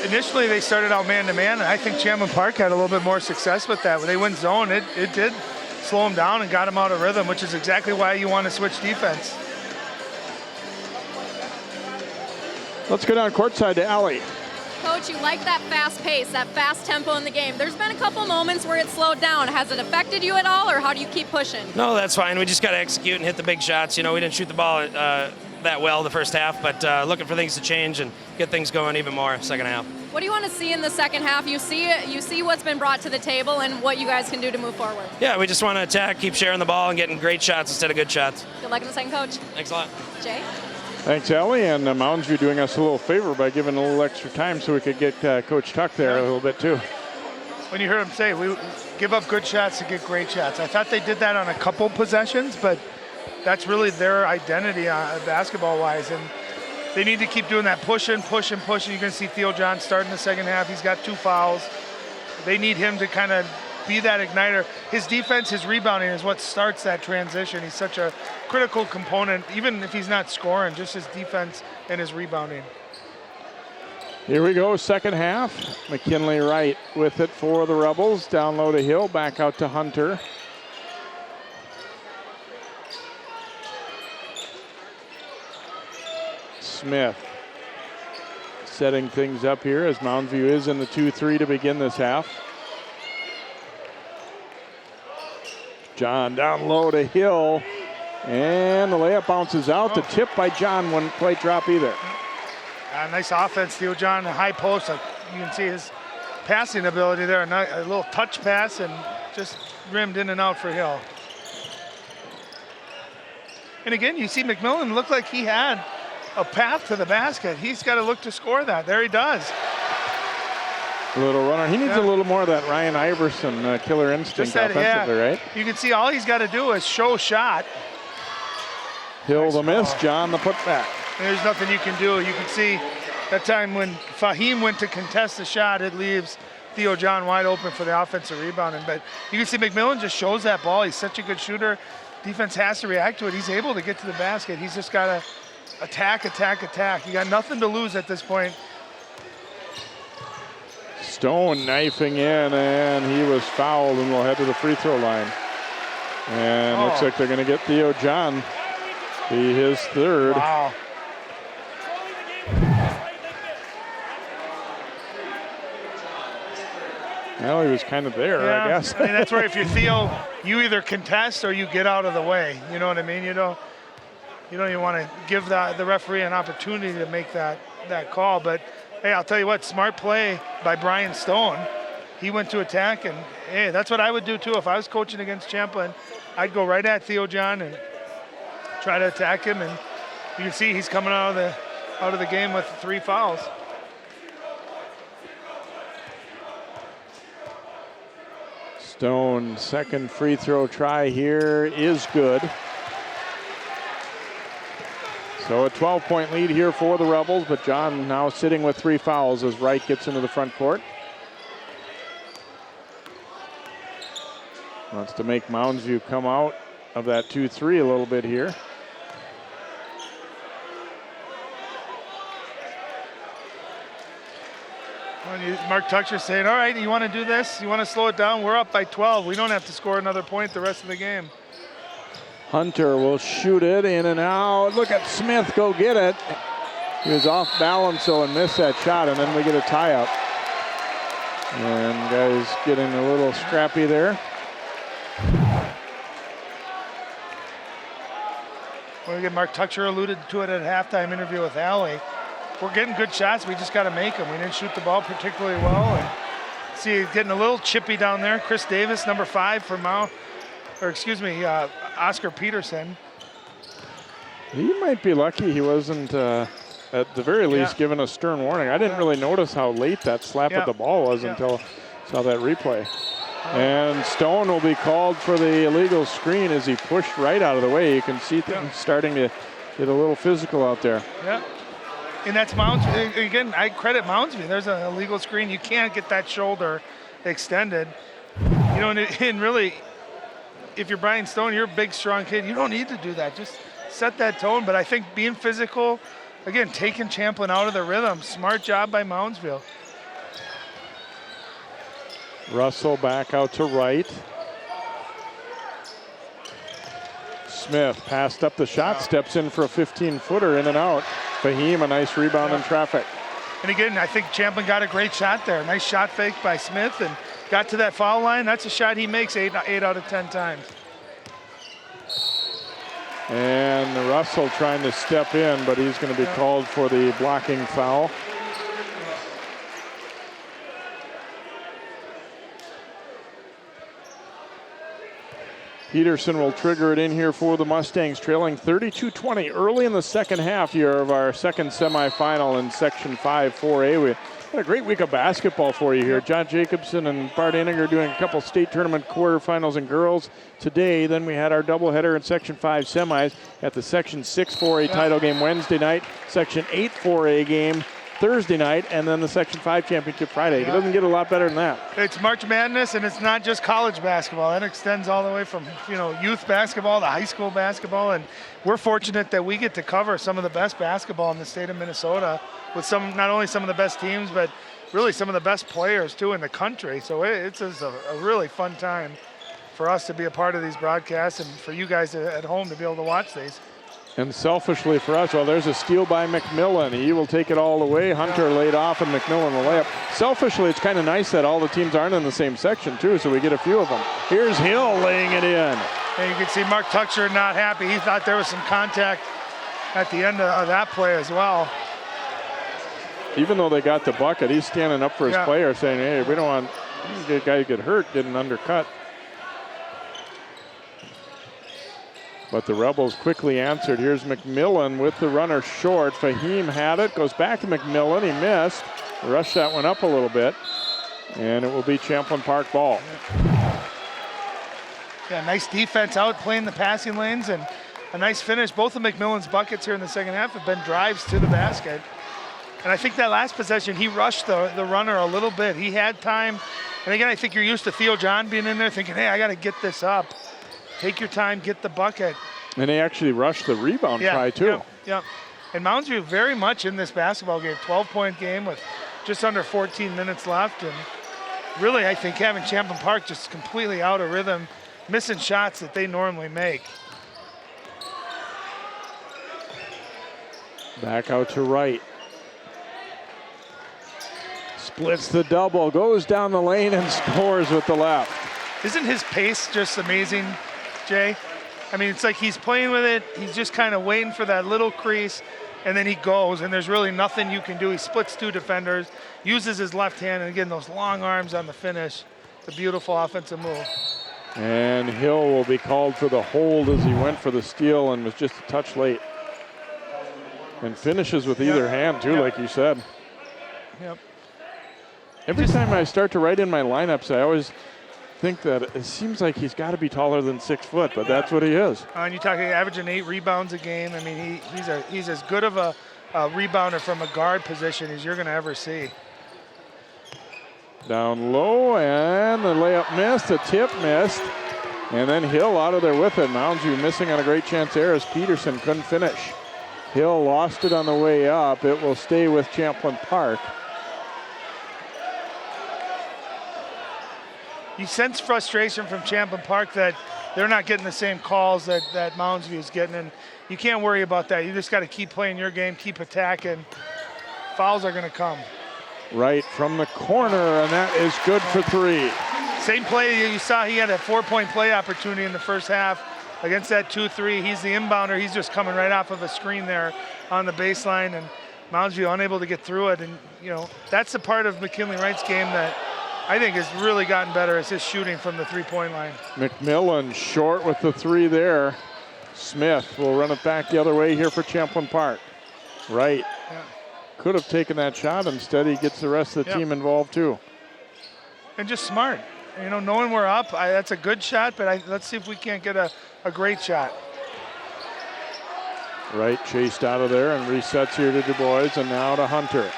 Speaker 2: initially they started out man-to-man, and I think Champlin Park had a little bit more success with that. When they went zone, it did slow them down and got them out of rhythm, which is exactly why you want to switch defense.
Speaker 5: Let's go down courtside to Allie.
Speaker 4: Coach, you like that fast pace, that fast tempo in the game. There's been a couple moments where it slowed down. Has it affected you at all, or how do you keep pushing?
Speaker 24: No, that's fine. We just got to execute and hit the big shots. We didn't shoot the ball that well the first half, but looking for things to change and get things going even more second half.
Speaker 4: What do you want to see in the second half? You see what's been brought to the table and what you guys can do to move forward.
Speaker 24: Yeah, we just want to attack, keep sharing the ball, and getting great shots instead of good shots.
Speaker 4: Good luck in the second, Coach.
Speaker 24: Thanks a lot.
Speaker 4: Jay?
Speaker 5: Thanks, Ellie, and Mounds View doing us a little favor by giving a little extra time so we could get Coach Tuck there a little bit too.
Speaker 2: When you heard him say, we give up good shots to get great shots. I thought they did that on a couple possessions, but that's really their identity basketball-wise, and they need to keep doing that, pushing. You're going to see Theo John start in the second half. He's got 2 fouls. They need him to kind of be that igniter. His defense, his rebounding is what starts that transition. He's such a critical component, even if he's not scoring, just his defense and his rebounding.
Speaker 5: Here we go, second half. McKinley Wright with it for the Rebels. Down low to Hill, back out to Hunter. Smith setting things up here as Mounds View is in the 2-3 to begin this half. John down low to Hill, and the layup bounces out. The tip by John wouldn't quite drop either.
Speaker 2: Nice offense, Theo John, high post. You can see his passing ability there. A little touch pass and just rimmed in and out for Hill. And again, you see McMillan look like he had a path to the basket. He's got to look to score that. There he does.
Speaker 5: A little runner. He needs a little more of that Ryan Iverson killer instinct offensively, right?
Speaker 2: You can see all he's got to do is show shot.
Speaker 5: Hill the miss, John the putback.
Speaker 2: There's nothing you can do. You can see that time when Fahim went to contest the shot, it leaves Theo John wide open for the offensive rebounding. But you can see McMillan just shows that ball. He's such a good shooter. Defense has to react to it. He's able to get to the basket. He's just got to attack, attack, attack. You got nothing to lose at this point.
Speaker 5: Stone knifing in, and he was fouled, and will head to the free throw line. And looks like they're going to get Theo John, be his third.
Speaker 2: Wow.
Speaker 5: Well, he was kind of there, I guess.
Speaker 2: I mean, that's where if you're Theo, you either contest or you get out of the way. You know what I mean? You don't even want to give the referee an opportunity to make that call. But hey, I'll tell you what, smart play by Brian Stone. He went to attack, and hey, that's what I would do too if I was coaching against Champlin. I'd go right at Theo John and try to attack him, and you can see he's coming out of the game with 3 fouls.
Speaker 5: Stone, second free throw try here is good. So a 12-point lead here for the Rebels, but John now sitting with 3 fouls as Wright gets into the front court. Wants to make Mounds View come out of that 2-3 a little bit here.
Speaker 2: Mark Tuchter's saying, all right, you want to do this? You want to slow it down? We're up by 12. We don't have to score another point the rest of the game.
Speaker 5: Hunter will shoot it in and out. Look at Smith go get it. He was off balance so and missed that shot, and then we get a tie up. And guys getting a little scrappy there.
Speaker 2: Well, again, Mark Tuchter alluded to it at halftime interview with Allie. We're getting good shots. We just got to make them. We didn't shoot the ball particularly well. And see, getting a little chippy down there. Chris Davis, number 5 for Oscar Peterson.
Speaker 5: He might be lucky he wasn't, at the very least, given a stern warning. I didn't really notice how late that slap at the ball was until I saw that replay. And Stone will be called for the illegal screen as he pushed right out of the way. You can see things starting to get a little physical out there.
Speaker 2: Yeah. And that's Mounds. Again, I credit Moundsview. There's an illegal screen. You can't get that shoulder extended. You know, and really, if you're Brian Stone, you're a big, strong kid. You don't need to do that. Just set that tone. But I think being physical, again, taking Champlin out of the rhythm. Smart job by Moundsville.
Speaker 5: Russell back out to right. Smith passed up the shot, steps in for a 15-footer in and out. Fahim, a nice rebound in traffic.
Speaker 2: And again, I think Champlin got a great shot there. Nice shot fake by Smith and got to that foul line. That's a shot he makes 8 out of 10 times.
Speaker 5: And Russell trying to step in, but he's going to be called for the blocking foul. Peterson will trigger it in here for the Mustangs, trailing 32-20 early in the second half here of our second semifinal in Section 5 4A. We had a great week of basketball for you here. John Jacobson and Bart Eninger doing a couple state tournament quarterfinals in girls today. Then we had our doubleheader in Section 5 semis at the Section 6 4A title game Wednesday night, Section 8 4A game Thursday night, and then the Section 5 championship Friday. It doesn't get a lot better than that.
Speaker 2: It's March Madness, and it's not just college basketball. That extends all the way from youth basketball to high school basketball, and we're fortunate that we get to cover some of the best basketball in the state of Minnesota with not only some of the best teams, but really some of the best players too in the country. So it's just a really fun time for us to be a part of these broadcasts and for you guys at home to be able to watch these.
Speaker 5: And selfishly for us, well, there's a steal by McMillan. He will take it all the way. Hunter laid off and McMillan will lay up. Selfishly, it's kind of nice that all the teams aren't in the same section too, so we get a few of them. Here's Hill laying it in.
Speaker 2: And you can see Mark Tuchscher not happy. He thought there was some contact at the end of that play as well.
Speaker 5: Even though they got the bucket, he's standing up for his player saying, hey, we don't want the guy to get hurt, get an undercut. But the Rebels quickly answered. Here's McMillan with the runner short. Fahim had it, goes back to McMillan, he missed. Rushed that one up a little bit. And it will be Champlin Park ball.
Speaker 2: Yeah, nice defense out playing the passing lanes and a nice finish. Both of McMillan's buckets here in the second half have been drives to the basket. And I think that last possession, he rushed the runner a little bit. He had time. And again, I think you're used to Theo John being in there thinking, hey, I got to get this up. Take your time, get the bucket.
Speaker 5: And they actually rushed the rebound try too.
Speaker 2: Yeah. And Mounds View very much in this basketball game, 12-point game with just under 14 minutes left. And really, I think having Champlin Park just completely out of rhythm, missing shots that they normally make.
Speaker 5: Back out to right. Splits the double, goes down the lane and scores with the left.
Speaker 2: Isn't his pace just amazing, Jay? I mean, it's like he's playing with it. He's just kind of waiting for that little crease, and then he goes, and there's really nothing you can do. He splits two defenders, uses his left hand, and again, those long arms on the finish. It's a beautiful offensive move.
Speaker 5: And Hill will be called for the hold as he went for the steal and was just a touch late. And finishes with either hand, too, like you said.
Speaker 2: Yep.
Speaker 5: Every time I start to write in my lineups, I always think that it seems like he's got to be taller than 6 foot, but that's what he is.
Speaker 2: And you talk averaging 8 rebounds a game. I mean, he's as good of a rebounder from a guard position as you're going to ever see.
Speaker 5: Down low, and the layup missed, the tip missed, and then Hill out of there with it. Mounds View missing on a great chance there as Peterson couldn't finish. Hill lost it on the way up. It will stay with Champlin Park.
Speaker 2: You sense frustration from Champlin Park that they're not getting the same calls that Mounds View is getting, and you can't worry about that. You just got to keep playing your game, keep attacking. Fouls are going to come.
Speaker 5: Right from the corner, and that is good for 3.
Speaker 2: Same play you saw. He had a 4-point play opportunity in the first half against that 2-3. He's the inbounder. He's just coming right off of a screen there on the baseline, and Mounds View unable to get through it. And, that's the part of McKinley Wright's game that I think has really gotten better, is his shooting from the 3-point line.
Speaker 5: McMillan short with the 3 there. Smith will run it back the other way here for Champlin Park. Right.
Speaker 2: Yeah.
Speaker 5: Could have taken that shot. Instead, he gets the rest of the team involved too.
Speaker 2: And just smart. Knowing we're up, that's a good shot, but let's see if we can't get a great shot.
Speaker 5: Right chased out of there and resets here to Du Bois, and now to Hunter.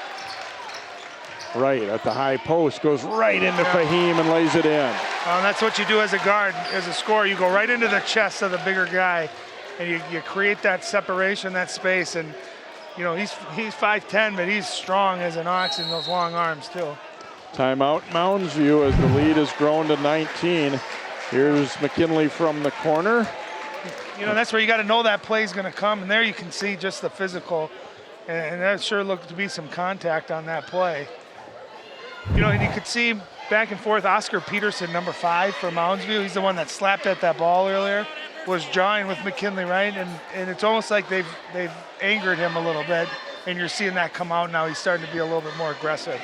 Speaker 5: Right at the high post, goes right into Fahim and lays it in.
Speaker 2: And that's what you do as a guard, as a scorer. You go right into the chest of the bigger guy, and you create that separation, that space. And he's 5'10", but he's strong as an ox in those long arms too.
Speaker 5: Timeout Mounds View as the lead has grown to 19. Here's McKinley from the corner.
Speaker 2: That's where you got to know that play is going to come, and there you can see just the physical, and that sure looked to be some contact on that play. And you could see back and forth. Oscar Peterson, number 5 for Mounds View, he's the one that slapped at that ball earlier, was drawing with McKinley Wright, and it's almost like they've angered him a little bit, and you're seeing that come out now. He's starting to be a little bit more aggressive.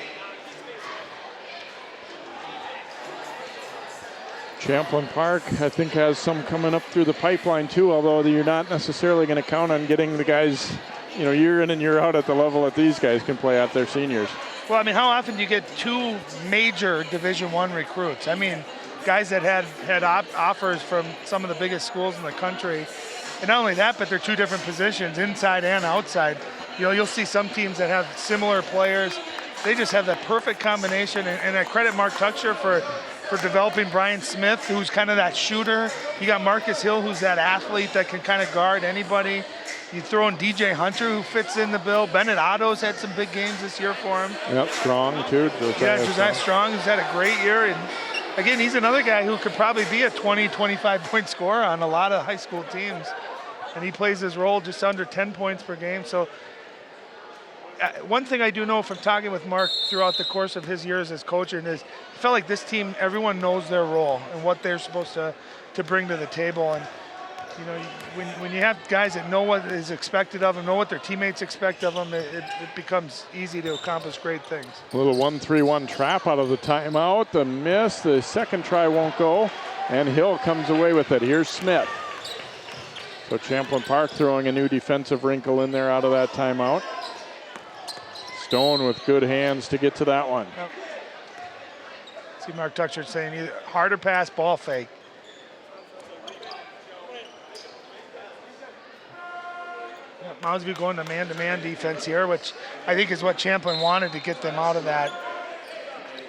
Speaker 5: Champlin Park, I think, has some coming up through the pipeline too, although you're not necessarily going to count on getting the guys, year in and year out at the level that these guys can play at their seniors.
Speaker 2: Well, I mean, how often do you get 2 major Division I recruits? I mean, guys that had offers from some of the biggest schools in the country. And not only that, but they're 2 different positions, inside and outside. You know, you'll see some teams that have similar players. They just have that perfect combination, and I credit Mark Tuchscher for developing Brian Smith, who's kind of that shooter. You got Marcus Hill, who's that athlete that can kind of guard anybody. You throw in DJ Hunter, who fits in the bill. Bennett Otto's had some big games this year for him.
Speaker 5: Yep, Strong too.
Speaker 2: Josiah Strong, who's had a great year. And again, he's another guy who could probably be a 20, 25-point scorer on a lot of high school teams. And he plays his role just under 10 points per game. So one thing I do know from talking with Mark throughout the course of his years as coaching is I felt like this team, everyone knows their role and what they're supposed to bring to the table. And you know, when you have guys that know what is expected of them, know what their teammates expect of them, it becomes easy to accomplish great things.
Speaker 5: A little 1-3-1 trap out of the timeout. The miss. The second try won't go. And Hill comes away with it. Here's Smith. So Champlin Park throwing a new defensive wrinkle in there out of that timeout. Stone with good hands to get to that one.
Speaker 2: Yep. See Mark Tuchscher saying either harder pass, ball fake. Moundsview going to man-to-man defense here, which I think is what Champlin wanted to get them out of that.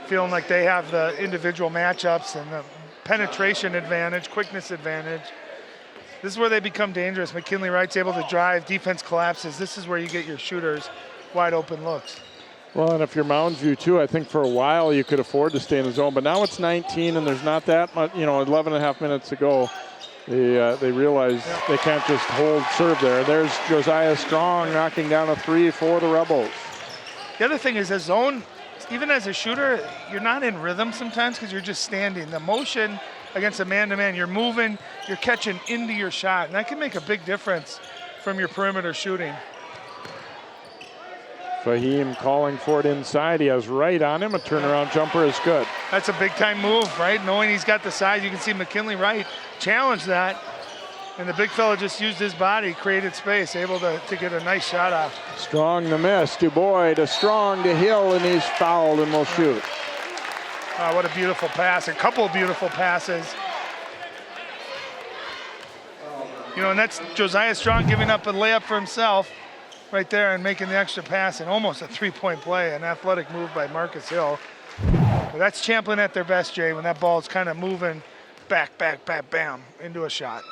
Speaker 2: Feeling like they have the individual matchups and the penetration advantage, quickness advantage. This is where they become dangerous. McKinley Wright's able to drive, defense collapses. This is where you get your shooters wide open looks.
Speaker 5: Well, and if you're Moundsview too, I think for a while you could afford to stay in the zone, but now it's 19 and there's not that much, 11 and a half minutes to go. They realize they can't just hold serve there. There's Josiah Strong knocking down a three for the Rebels.
Speaker 2: The other thing is a zone, even as a shooter, you're not in rhythm sometimes because you're just standing. The motion against a man-to-man, you're moving, you're catching into your shot, and that can make a big difference from your perimeter shooting.
Speaker 5: Fahim calling for it inside. He has Wright on him. A turnaround jumper is good.
Speaker 2: That's a big-time move, right? Knowing he's got the size, you can see McKinley Wright challenge that. And the big fella just used his body, created space, able to get a nice shot off.
Speaker 5: Strong the miss. DuBois to Strong to Hill, and he's fouled and will shoot.
Speaker 2: Oh, what a beautiful pass. A couple of beautiful passes. And that's Josiah Strong giving up a layup for himself right there and making the extra pass and almost a three-point play, an athletic move by Marcus Hill. But that's Champlin at their best, Jay, when that ball's kind of moving back, bam, into a shot.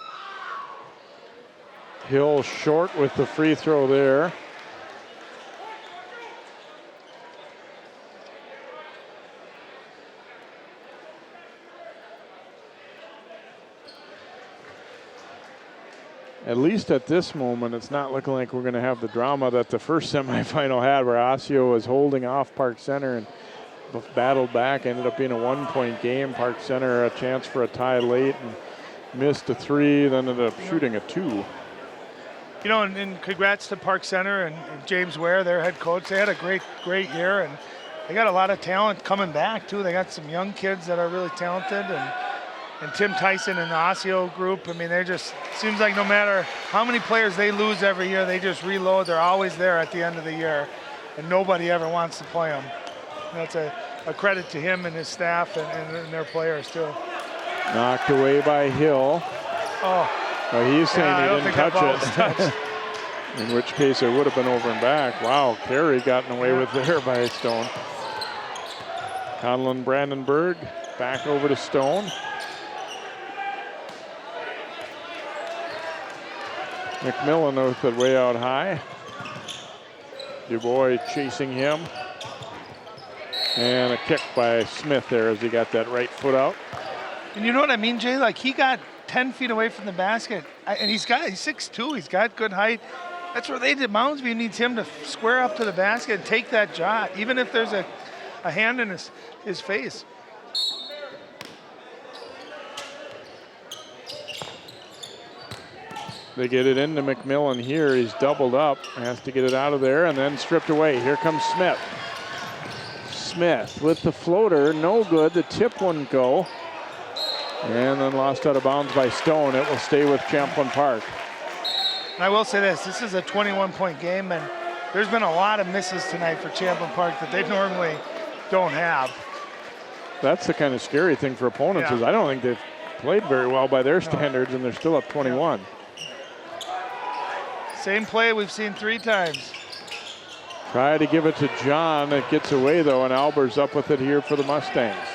Speaker 5: Hill short with the free throw there. At least at this moment, it's not looking like we're going to have the drama that the first semifinal had, where Osseo was holding off Park Center and battled back. Ended up being a 1-point game. Park Center a chance for a tie late and missed a three, then ended up shooting a two.
Speaker 2: And congrats to Park Center and James Ware, their head coach. They had a great year, and they got a lot of talent coming back too. They got some young kids that are really talented, and Tim Tyson and the Osseo group. I mean, they just seems like no matter how many players they lose every year, they just reload. They're always there at the end of the year, and nobody ever wants to play them. And that's a credit to him and his staff and their players too.
Speaker 5: Knocked away by Hill.
Speaker 2: Oh.
Speaker 5: Well, he's saying he didn't touch
Speaker 2: it.
Speaker 5: In which case it would have been over and back. Wow, Carey gotten away with there by Stone. Conlon Brandenburg back over to Stone. McMillan with it way out high. DuBois chasing him. And a kick by Smith there as he got that right foot out.
Speaker 2: And you know what I mean, Jay? Like, he got 10 feet away from the basket. And he's 6'2", he's got good height. That's where Moundsview needs him to square up to the basket and take that shot, even if there's a hand in his face.
Speaker 5: They get it into McMillan here. He's doubled up, has to get it out of there, and then stripped away. Here comes Smith. Smith with the floater, no good. The tip wouldn't go. And then lost out of bounds by Stone. It will stay with Champlin Park.
Speaker 2: And I will say this is a 21-point game, and there's been a lot of misses tonight for Champlin Park that they normally don't have.
Speaker 5: That's the kind of scary thing for opponents is I don't think they've played very well by their standards, and they're still up 21.
Speaker 2: Same play we've seen 3 times.
Speaker 5: Try to give it to John. It gets away though, and Albert's up with it here for the Mustangs.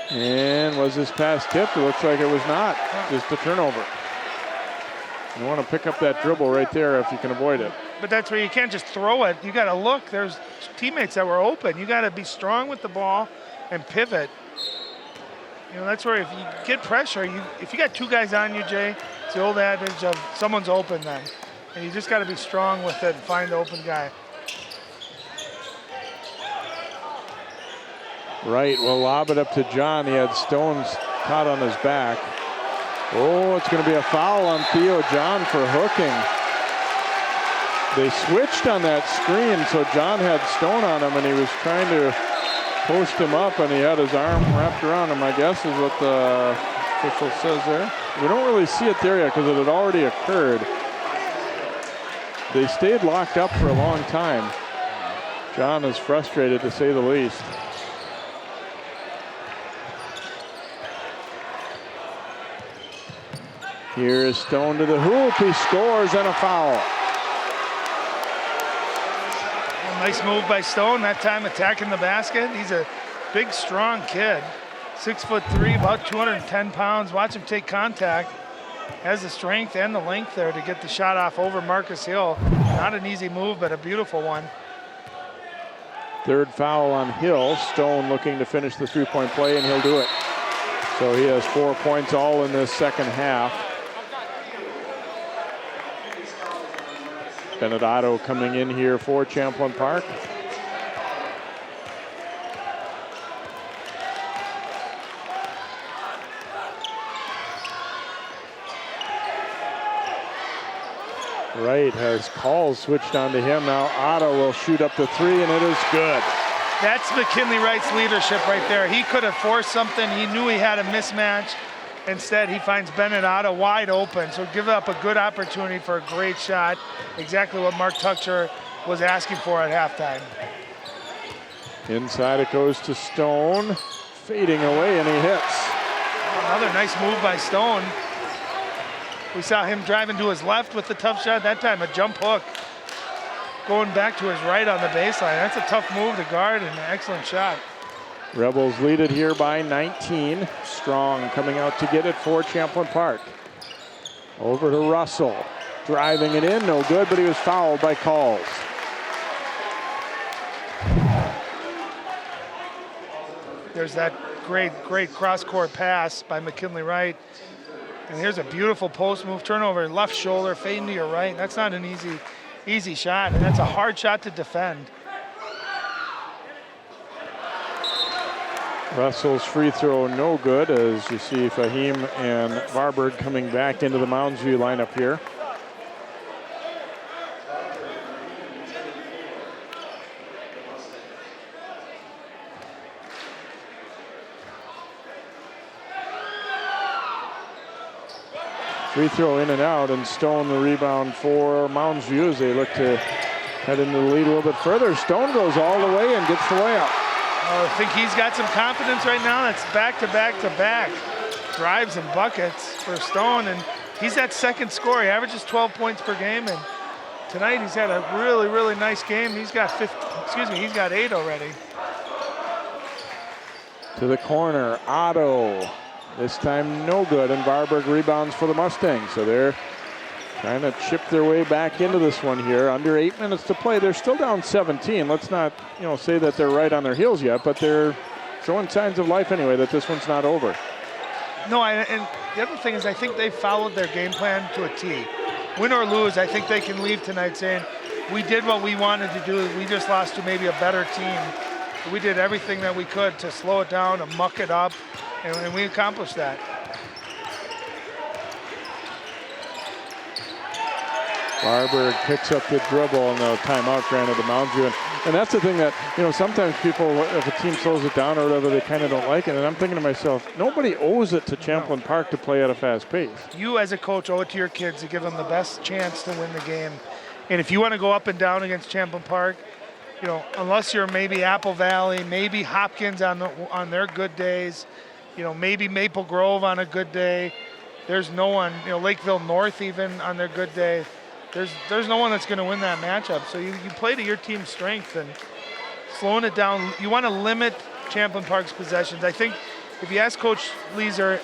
Speaker 5: And was this pass tipped? It looks like it was not. Just a turnover. You want to pick up that dribble right there if you can avoid it.
Speaker 2: But that's where you can't just throw it. You got to look. There's teammates that were open. You got to be strong with the ball and pivot. You know, that's where if you get pressure, if you got two guys on you, Jay, it's the old adage of someone's open then. And you just got to be strong with it and find the open guy.
Speaker 5: Right, will lob it up to John. He had Stones caught on his back. Oh, it's going to be a foul on Theo John for hooking. They switched on that screen, so John had Stone on him, and he was trying to post him up, and he had his arm wrapped around him, I guess is what the official says there. We don't really see it there yet because it had already occurred. They stayed locked up for a long time. John is frustrated, to say the least. Here is Stone to the hoop. He scores and a foul.
Speaker 2: Well, nice move by Stone. That time attacking the basket. He's a big, strong kid. 6'3", about 210 pounds. Watch him take contact. Has the strength and the length there to get the shot off over Marcus Hill. Not an easy move, but a beautiful one.
Speaker 5: Third foul on Hill. Stone looking to finish the three-point play, and he'll do it. So he has 4 points all in this second half. Bennett Otto coming in here for Champlin Park. Wright has calls switched on to him. Now Otto will shoot up the three, and it is good.
Speaker 2: That's McKinley Wright's leadership right there. He could have forced something. He knew he had a mismatch. Instead, he finds Bennett Otto wide open. So give up a good opportunity for a great shot. Exactly what Mark Tuchcher was asking for at halftime.
Speaker 5: Inside it goes to Stone. Fading away, and he hits.
Speaker 2: Another nice move by Stone. We saw him driving to his left with the tough shot. That time a jump hook. Going back to his right on the baseline. That's a tough move to guard and an excellent shot.
Speaker 5: Rebels lead it here by 19. Strong coming out to get it for Champlin Park. Over to Russell. Driving it in, no good, but he was fouled by Calls.
Speaker 2: There's that great cross-court pass by McKinley Wright. And here's a beautiful post move, turnover, left shoulder, fading to your right. That's not an easy shot, and that's a hard shot to defend.
Speaker 5: Russell's free throw no good, as you see Fahim and Varberg coming back into the Mounds View lineup here. Free throw in and out, and Stone the rebound for Mounds View as they look to head into the lead a little bit further. Stone goes all the way and gets the layup.
Speaker 2: I think he's got some confidence right now. That's back-to-back-to-back drives and buckets for Stone, and he's that second scorer. He averages 12 points per game, and tonight he's had a really nice game. He's got 8 already.
Speaker 5: To the corner, Otto. This time no good, and Varberg rebounds for the Mustangs. So they're trying to chip their way back into this one here. Under 8 minutes to play. They're still down 17. Let's not, say that they're right on their heels yet, but they're showing signs of life anyway, that this one's not over.
Speaker 2: No, and the other thing is I think they followed their game plan to a T. Win or lose, I think they can leave tonight saying, we did what we wanted to do. We just lost to maybe a better team. We did everything that we could to slow it down, to muck it up, and we accomplished that.
Speaker 5: Varberg picks up the dribble, and the timeout granted to Mounds View. And that's the thing that, sometimes people, if a team slows it down or whatever, they kind of don't like it. And I'm thinking to myself, nobody owes it to Champlin Park to play at a fast pace.
Speaker 2: You as a coach owe it to your kids to give them the best chance to win the game. And if you want to go up and down against Champlin Park, unless you're maybe Apple Valley, maybe Hopkins on their good days, maybe Maple Grove on a good day. There's no one, Lakeville North even on their good day. There's no one that's going to win that matchup. So you play to your team's strength and slowing it down. You want to limit Champlin Park's possessions. I think if you ask Coach Leeser,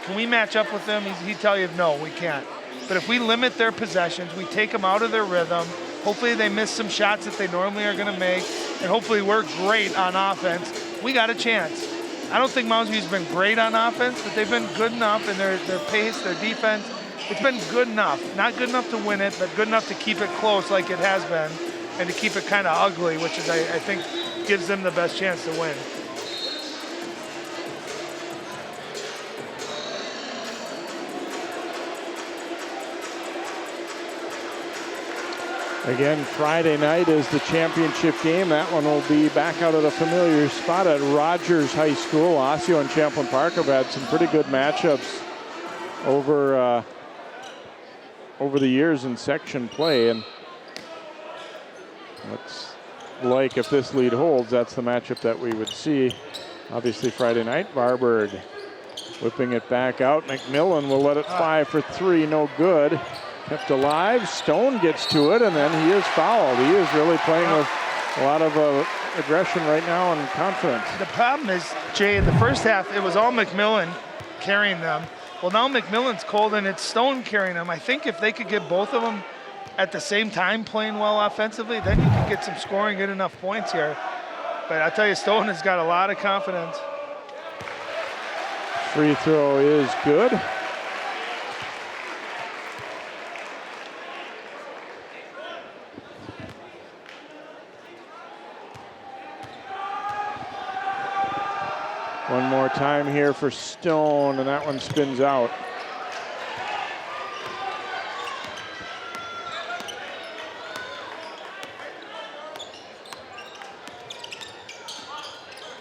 Speaker 2: can we match up with them? He'd tell you, no, we can't. But if we limit their possessions, we take them out of their rhythm, hopefully they miss some shots that they normally are going to make, and hopefully we're great on offense, we got a chance. I don't think Mounds View's been great on offense, but they've been good enough in their pace, their defense. It's been good enough. Not good enough to win it, but good enough to keep it close like it has been, and to keep it kind of ugly, which is, I think, gives them the best chance to win.
Speaker 5: Again, Friday night is the championship game. That one will be back out at a familiar spot at Rogers High School. Osseo and Champlin Park have had some pretty good matchups over the years in section play, and looks like if this lead holds, that's the matchup that we would see. Obviously Friday night, Varberg whipping it back out. McMillan will let it fly for three, no good. Kept alive, Stone gets to it, and then he is fouled. He is really playing with a lot of aggression right now and confidence.
Speaker 2: The problem is, Jay, in the first half, it was all McMillan carrying them. Well, now McMillan's cold and it's Stone carrying them. I think if they could get both of them at the same time playing well offensively, then you can get some scoring, get enough points here. But I tell you, Stone has got a lot of confidence.
Speaker 5: Free throw is good. One more time here for Stone, and that one spins out.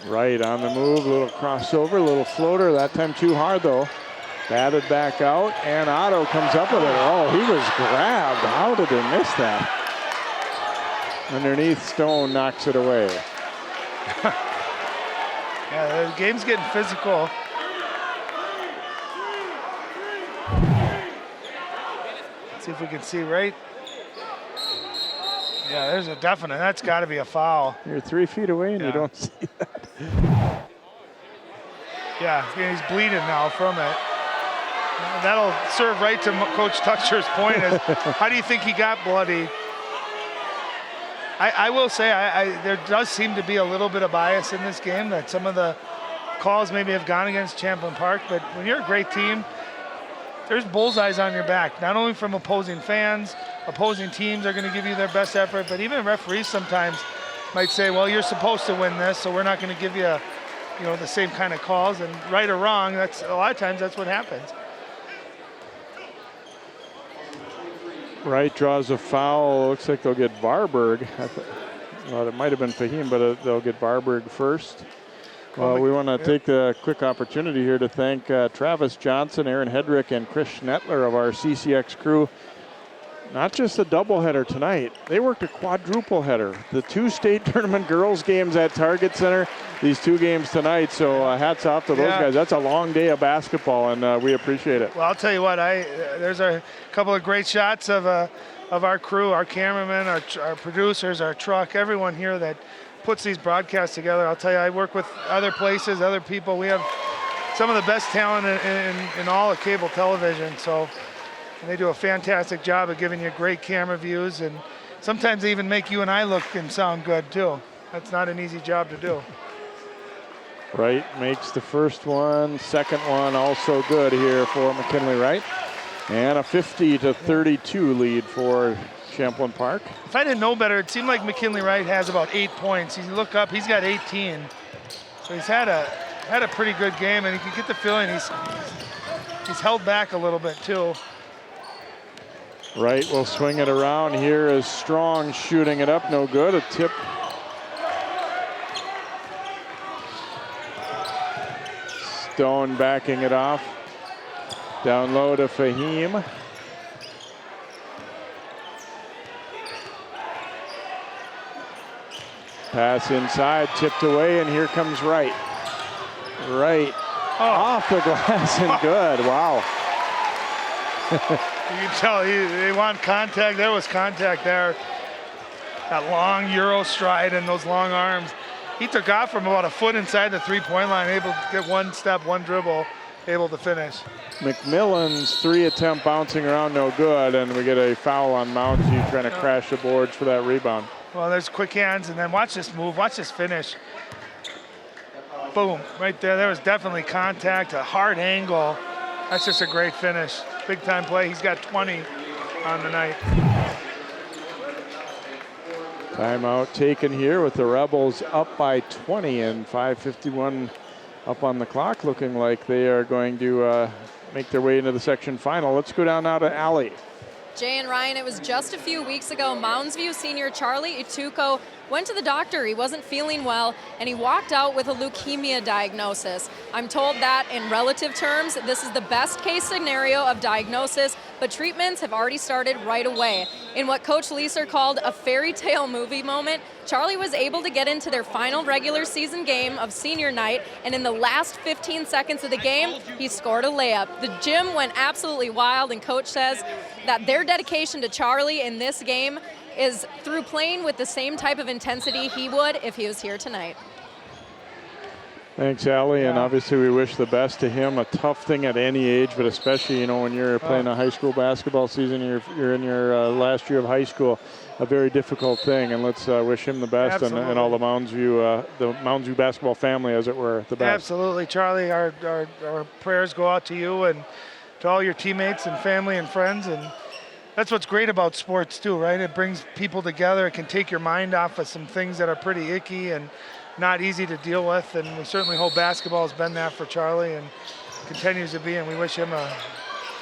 Speaker 5: Right on the move, little crossover, little floater, that time too hard though. Batted back out, and Otto comes up with it. Oh, he was grabbed. How did they miss that? Underneath, Stone knocks it away.
Speaker 2: Yeah, the game's getting physical. Let's see if we can see right. Yeah, there's a definite, that's got to be a foul.
Speaker 5: You're 3 feet away and you don't see that.
Speaker 2: Yeah, he's bleeding now from it. That'll serve right to Coach Tuxer's point. Is how do you think he got bloody? I will say there does seem to be a little bit of bias in this game, that some of the calls maybe have gone against Champlin Park, but when you're a great team, there's bullseyes on your back, not only from opposing fans, opposing teams are going to give you their best effort, but even referees sometimes might say, well, you're supposed to win this, so we're not going to give you, the same kind of calls. And right or wrong, that's a lot of times that's what happens.
Speaker 5: Wright draws a foul. Looks like they'll get Varberg. Well, it might have been Fahim, but they'll get Varberg first. Well, we want to take the quick opportunity here to thank Travis Johnson, Aaron Hedrick, and Chris Schnettler of our CCX crew. Not just a doubleheader tonight. They worked a quadruple header. The 2 state tournament girls games at Target Center, these 2 games tonight. So hats off to those guys. That's a long day of basketball, and we appreciate it.
Speaker 2: Well, I'll tell you what. There's a couple of great shots of our crew, our cameramen, our producers, our truck, everyone here that puts these broadcasts together. I'll tell you, I work with other places, other people. We have some of the best talent in all of cable television. So. And they do a fantastic job of giving you great camera views, and sometimes they even make you and I look and sound good too. That's not an easy job to do.
Speaker 5: Wright makes the first one, second one also good here for McKinley Wright. And a 50-32 lead for Champlin Park.
Speaker 2: If I didn't know better, it seemed like McKinley Wright has about 8 points. You look up, he's got 18. So he's had a pretty good game, and you can get the feeling he's held back a little bit too.
Speaker 5: Wright will swing it around. Here is Strong shooting it up, no good. A tip. Stone backing it off. Down low to Fahim. Pass inside, tipped away, and here comes Wright. Wright off the glass and good. Wow.
Speaker 2: You can tell they want contact. There was contact there. That long Euro stride and those long arms. He took off from about a foot inside the three-point line, able to get one step, one dribble, able to finish.
Speaker 5: McMillan's 3 attempt bouncing around, no good, and we get a foul on Mounds. He's trying to crash the boards for that rebound.
Speaker 2: Well, there's quick hands, and then watch this move, watch this finish. Boom, right there. There was definitely contact, a hard angle. That's just a great finish. Big time play. He's got 20 on the night.
Speaker 5: Timeout taken here with the Rebels up by 20 and 5:51 up on the clock, looking like they are going to make their way into the section final. Let's go down now to Allie.
Speaker 4: Jay and Ryan, it was just a few weeks ago. Mounds View senior Charlie Ituko went to the doctor. He wasn't feeling well, and he walked out with a leukemia diagnosis. I'm told that in relative terms, this is the best case scenario of diagnosis, but treatments have already started right away. In what Coach Leeser called a fairy tale movie moment, Charlie was able to get into their final regular season game of senior night, and in the last 15 seconds of the game, he scored a layup. The gym went absolutely wild, and Coach says that their dedication to Charlie in this game is through playing with the same type of intensity he would if he was here tonight.
Speaker 5: Thanks, Allie, and obviously we wish the best to him. A tough thing at any age, but especially, you know, when you're playing a high school basketball season, you're in your last year of high school, a very difficult thing, and let's wish him the best and all the Mounds View basketball family, as it were, the best.
Speaker 2: Absolutely, Charlie, our prayers go out to you and to all your teammates and family and friends, and that's what's great about sports too, right? It brings people together. It can take your mind off of some things that are pretty icky and not easy to deal with, and we certainly hope basketball has been that for Charlie and continues to be, and we wish him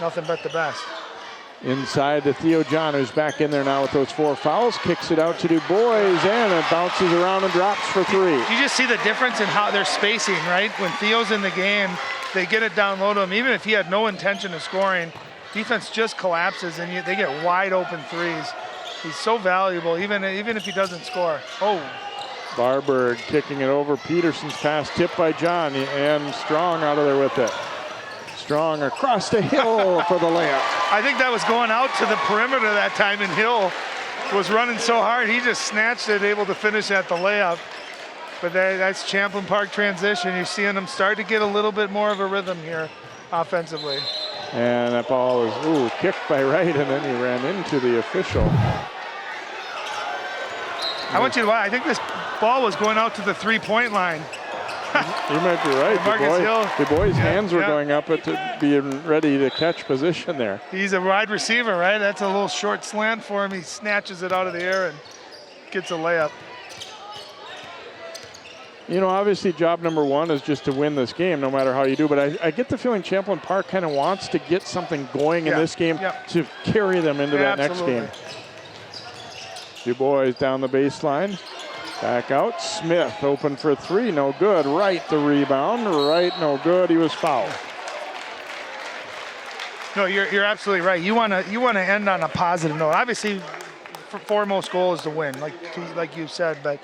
Speaker 2: nothing but the best.
Speaker 5: Inside to Theo John, who's back in there now with those 4 fouls, kicks it out to Du Bois, and it bounces around and drops for 3.
Speaker 2: You just see the difference in how they're spacing, right? When Theo's in the game, they get it down low to him. Even if he had no intention of scoring, defense just collapses and they get wide open threes. He's so valuable, even if he doesn't score. Oh.
Speaker 5: Barberg kicking it over. Peterson's pass tipped by John, and Strong out of there with it. Strong across the hill for the layup.
Speaker 2: I think that was going out to the perimeter that time, and Hill was running so hard, he just snatched it, able to finish at the layup. But that's Champlin Park transition. You're seeing them start to get a little bit more of a rhythm here offensively.
Speaker 5: And that ball is kicked by Wright, and then he ran into the official.
Speaker 2: I want you to watch. I think this ball was going out to the three-point line.
Speaker 5: You might be right. Du Bois' hands were going up to being ready to catch position there.
Speaker 2: He's a wide receiver, right? That's a little short slant for him. He snatches it out of the air and gets a layup.
Speaker 5: You know, obviously job number 1 is just to win this game, no matter how you do. But I get the feeling Champlin Park kind of wants to get something going in this game to carry them into that next game. Du Bois down the baseline. Back out. Smith open for 3. No good. Wright the rebound. Wright no good. He was fouled.
Speaker 2: No, you're absolutely right. You want to end on a positive note. Obviously, foremost goal is to win, like you said, but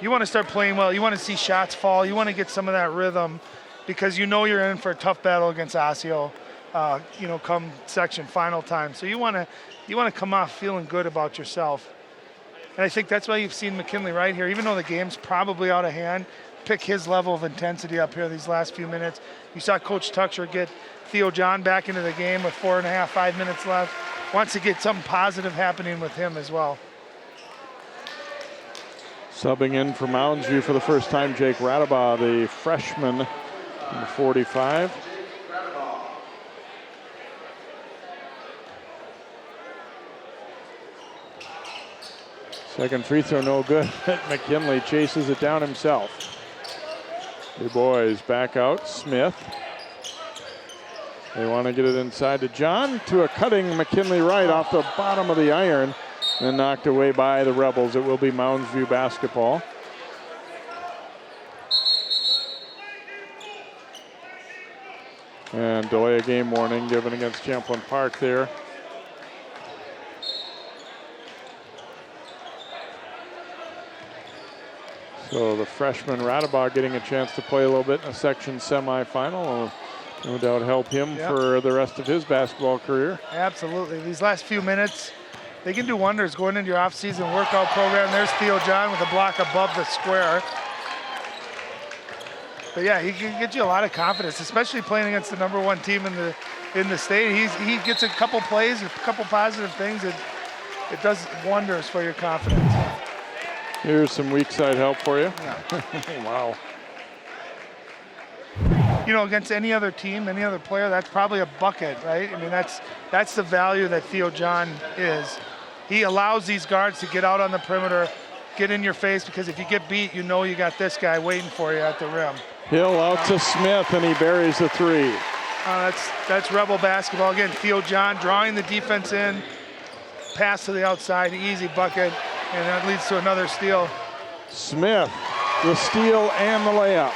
Speaker 2: you want to start playing well. You want to see shots fall. You want to get some of that rhythm because you know you're in for a tough battle against Osseo, come section final time. So you want to come off feeling good about yourself. And I think that's why you've seen McKinley right here, even though the game's probably out of hand, pick his level of intensity up here these last few minutes. You saw Coach Tuxer get Theo John back into the game with 4.5, 5 minutes left. Wants to get something positive happening with him as well.
Speaker 5: Subbing in for Mounds View for the first time, Jake Radabaugh, the freshman, number 45. Second free throw, no good. McKinley chases it down himself. Du Bois back out. Smith. They want to get it inside to John, to a cutting McKinley Wright off the bottom of the iron, and knocked away by the Rebels. It will be Mounds View basketball. And delay a game warning given against Champlin Park there. So the freshman Radabaugh getting a chance to play a little bit in a section semifinal. No doubt help him for the rest of his basketball career.
Speaker 2: Absolutely. These last few minutes, they can do wonders going into your off-season workout program. There's Theo John with a block above the square. But yeah, he can get you a lot of confidence, especially playing against the #1 team in the state. He gets a couple plays, a couple positive things. It does wonders for your confidence.
Speaker 5: Here's some weak side help for you.
Speaker 2: Yeah.
Speaker 5: Wow.
Speaker 2: You know, against any other team, any other player, that's probably a bucket, right? I mean, that's the value that Theo John is. He allows these guards to get out on the perimeter, get in your face, because if you get beat, you know you got this guy waiting for you at the rim.
Speaker 5: Hill out to Smith, and he buries the three.
Speaker 2: That's Rebel basketball. Again, Theo John drawing the defense in, pass to the outside, easy bucket, and that leads to another steal.
Speaker 5: Smith, the steal and the layup.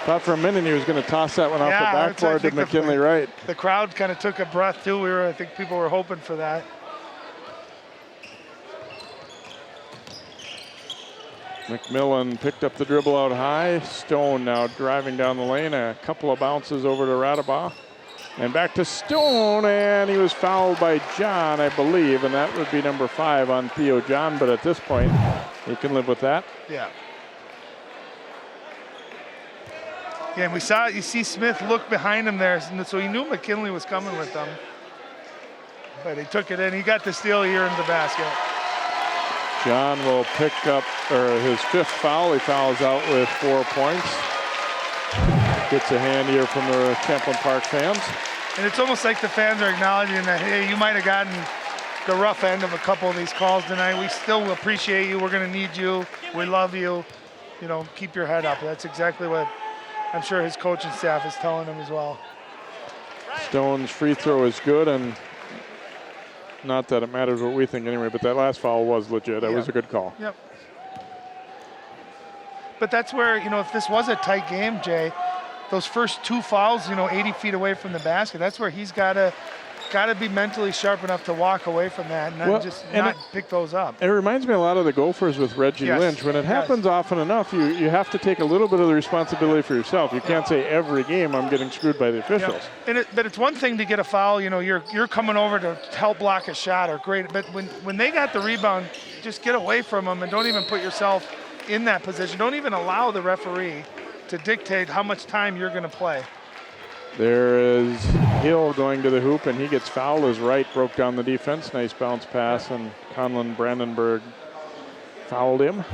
Speaker 5: Thought for a minute he was going to toss that one off the backboard to McKinley Wright.
Speaker 2: The crowd kind of took a breath too. I think people were hoping for that.
Speaker 5: McMillan picked up the dribble out high. Stone now driving down the lane. A couple of bounces over to Radabaugh. And back to Stone, and he was fouled by John, I believe, and that would be number 5 on Theo John, but at this point, he can live with that.
Speaker 2: Yeah. Yeah, and you see Smith look behind him there, so he knew McKinley was coming with them. But he took it in. He got the steal here in the basket.
Speaker 5: John will pick up his 5th foul. He fouls out with 4 points. Gets a hand here from the Champlin Park fans.
Speaker 2: And it's almost like the fans are acknowledging that, hey, you might have gotten the rough end of a couple of these calls tonight. We still appreciate you. We're going to need you. We love you. You know, keep your head up. That's exactly what I'm sure his coaching staff is telling him as well.
Speaker 5: Stone's free throw is good, and not that it matters what we think anyway, but that last foul was legit. That was a good call.
Speaker 2: Yep. But that's where, you know, if this was a tight game, Jay, those first 2 fouls, you know, 80 feet away from the basket, that's where he's got to be mentally sharp enough to walk away from that and not pick those up.
Speaker 5: It reminds me a lot of the Gophers with Reggie Lynch. When it happens often enough, you have to take a little bit of the responsibility for yourself. You can't say every game I'm getting screwed by the officials.
Speaker 2: But it's one thing to get a foul, you know, you're coming over to help block a shot or great, but when they got the rebound, just get away from them and don't even put yourself in that position. Don't even allow the referee to dictate how much time you're going to play.
Speaker 5: There is Hill going to the hoop, and he gets fouled as Wright broke down the defense. Nice bounce pass, and Conlon Brandenburg fouled him.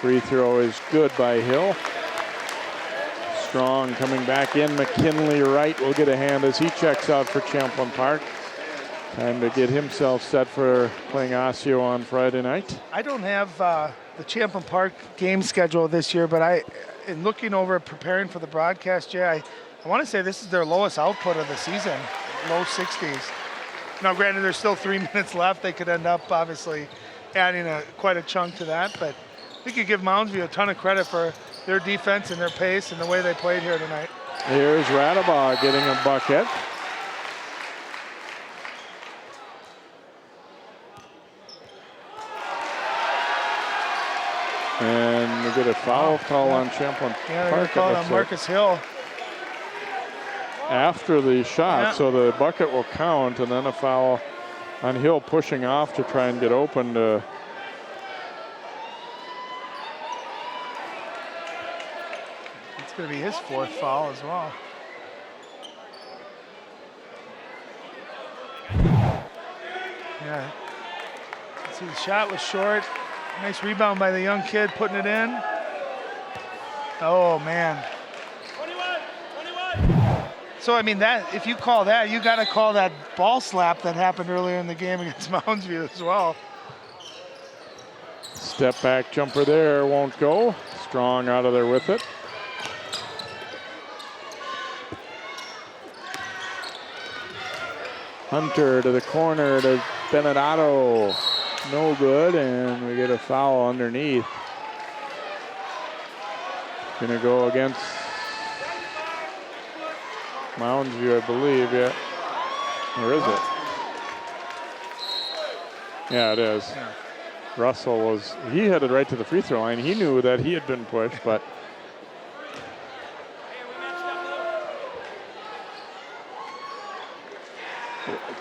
Speaker 5: Free throw is good by Hill. Strong coming back in. McKinley Wright will get a hand as he checks out for Champlin Park. Time to get himself set for playing Osseo on Friday night.
Speaker 2: I don't have the Champlin Park game schedule this year, but in looking over, preparing for the broadcast, Jay, I want to say this is their lowest output of the season, low 60s. Now, granted, there's still 3 minutes left. They could end up, obviously, adding quite a chunk to that, but I think you give Moundsview a ton of credit for their defense and their pace and the way they played here tonight.
Speaker 5: Here's Radabaugh getting a bucket. And we get a foul call on Champlin
Speaker 2: Yeah,
Speaker 5: Park.
Speaker 2: call on Marcus Hill.
Speaker 5: After the shot, so the bucket will count, and then a foul on Hill pushing off to try and get open to
Speaker 2: Going to be his 4th foul as well. Yeah. Let's see, the shot was short. Nice rebound by the young kid putting it in. Oh, man. 21. So, I mean, that if you call that, you got to call that ball slap that happened earlier in the game against Moundsview as well.
Speaker 5: Step back jumper there, won't go. Strong out of there with it. Hunter to the corner to Benedetto. No good, and we get a foul underneath. Gonna go against Moundsview, I believe, yeah. Or is it? Yeah, it is.
Speaker 2: Yeah.
Speaker 5: Russell he headed right to the free throw line. He knew that he had been pushed, but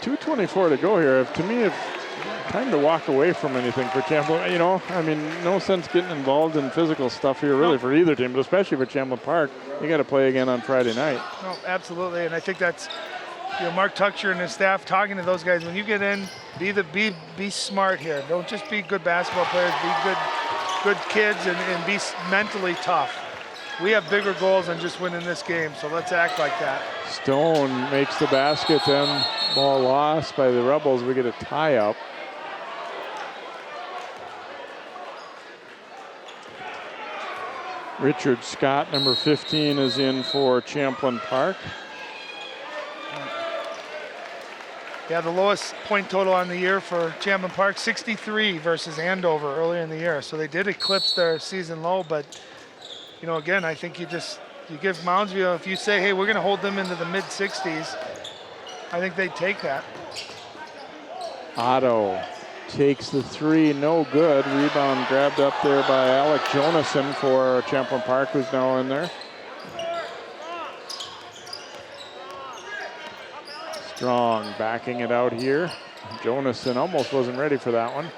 Speaker 5: 2:24 to go here. To me, time to walk away from anything for Champlin. You know, I mean, no sense getting involved in physical stuff here really for either team, but especially for Champlin Park. You got to play again on Friday night.
Speaker 2: No, absolutely, and I think that's, you know, Mark Tuchner and his staff talking to those guys. When you get in, be smart here. Don't just be good basketball players. Be good kids and be mentally tough. We have bigger goals than just winning this game, so let's act like that.
Speaker 5: Stone makes the basket, then ball lost by the Rebels. We get a tie up. Richard Scott, number 15, is in for Champlin Park.
Speaker 2: Yeah, the lowest point total on the year for Champlin Park, 63 versus Andover earlier in the year. So they did eclipse their season low, but you know, again, I think you give Moundsville, if you say, hey, we're going to hold them into the mid-60s, I think they'd take that.
Speaker 5: Otto takes the three, no good. Rebound grabbed up there by Alec Jonason for Champlin Park, who's now in there. Strong backing it out here. Jonason almost wasn't ready for that one.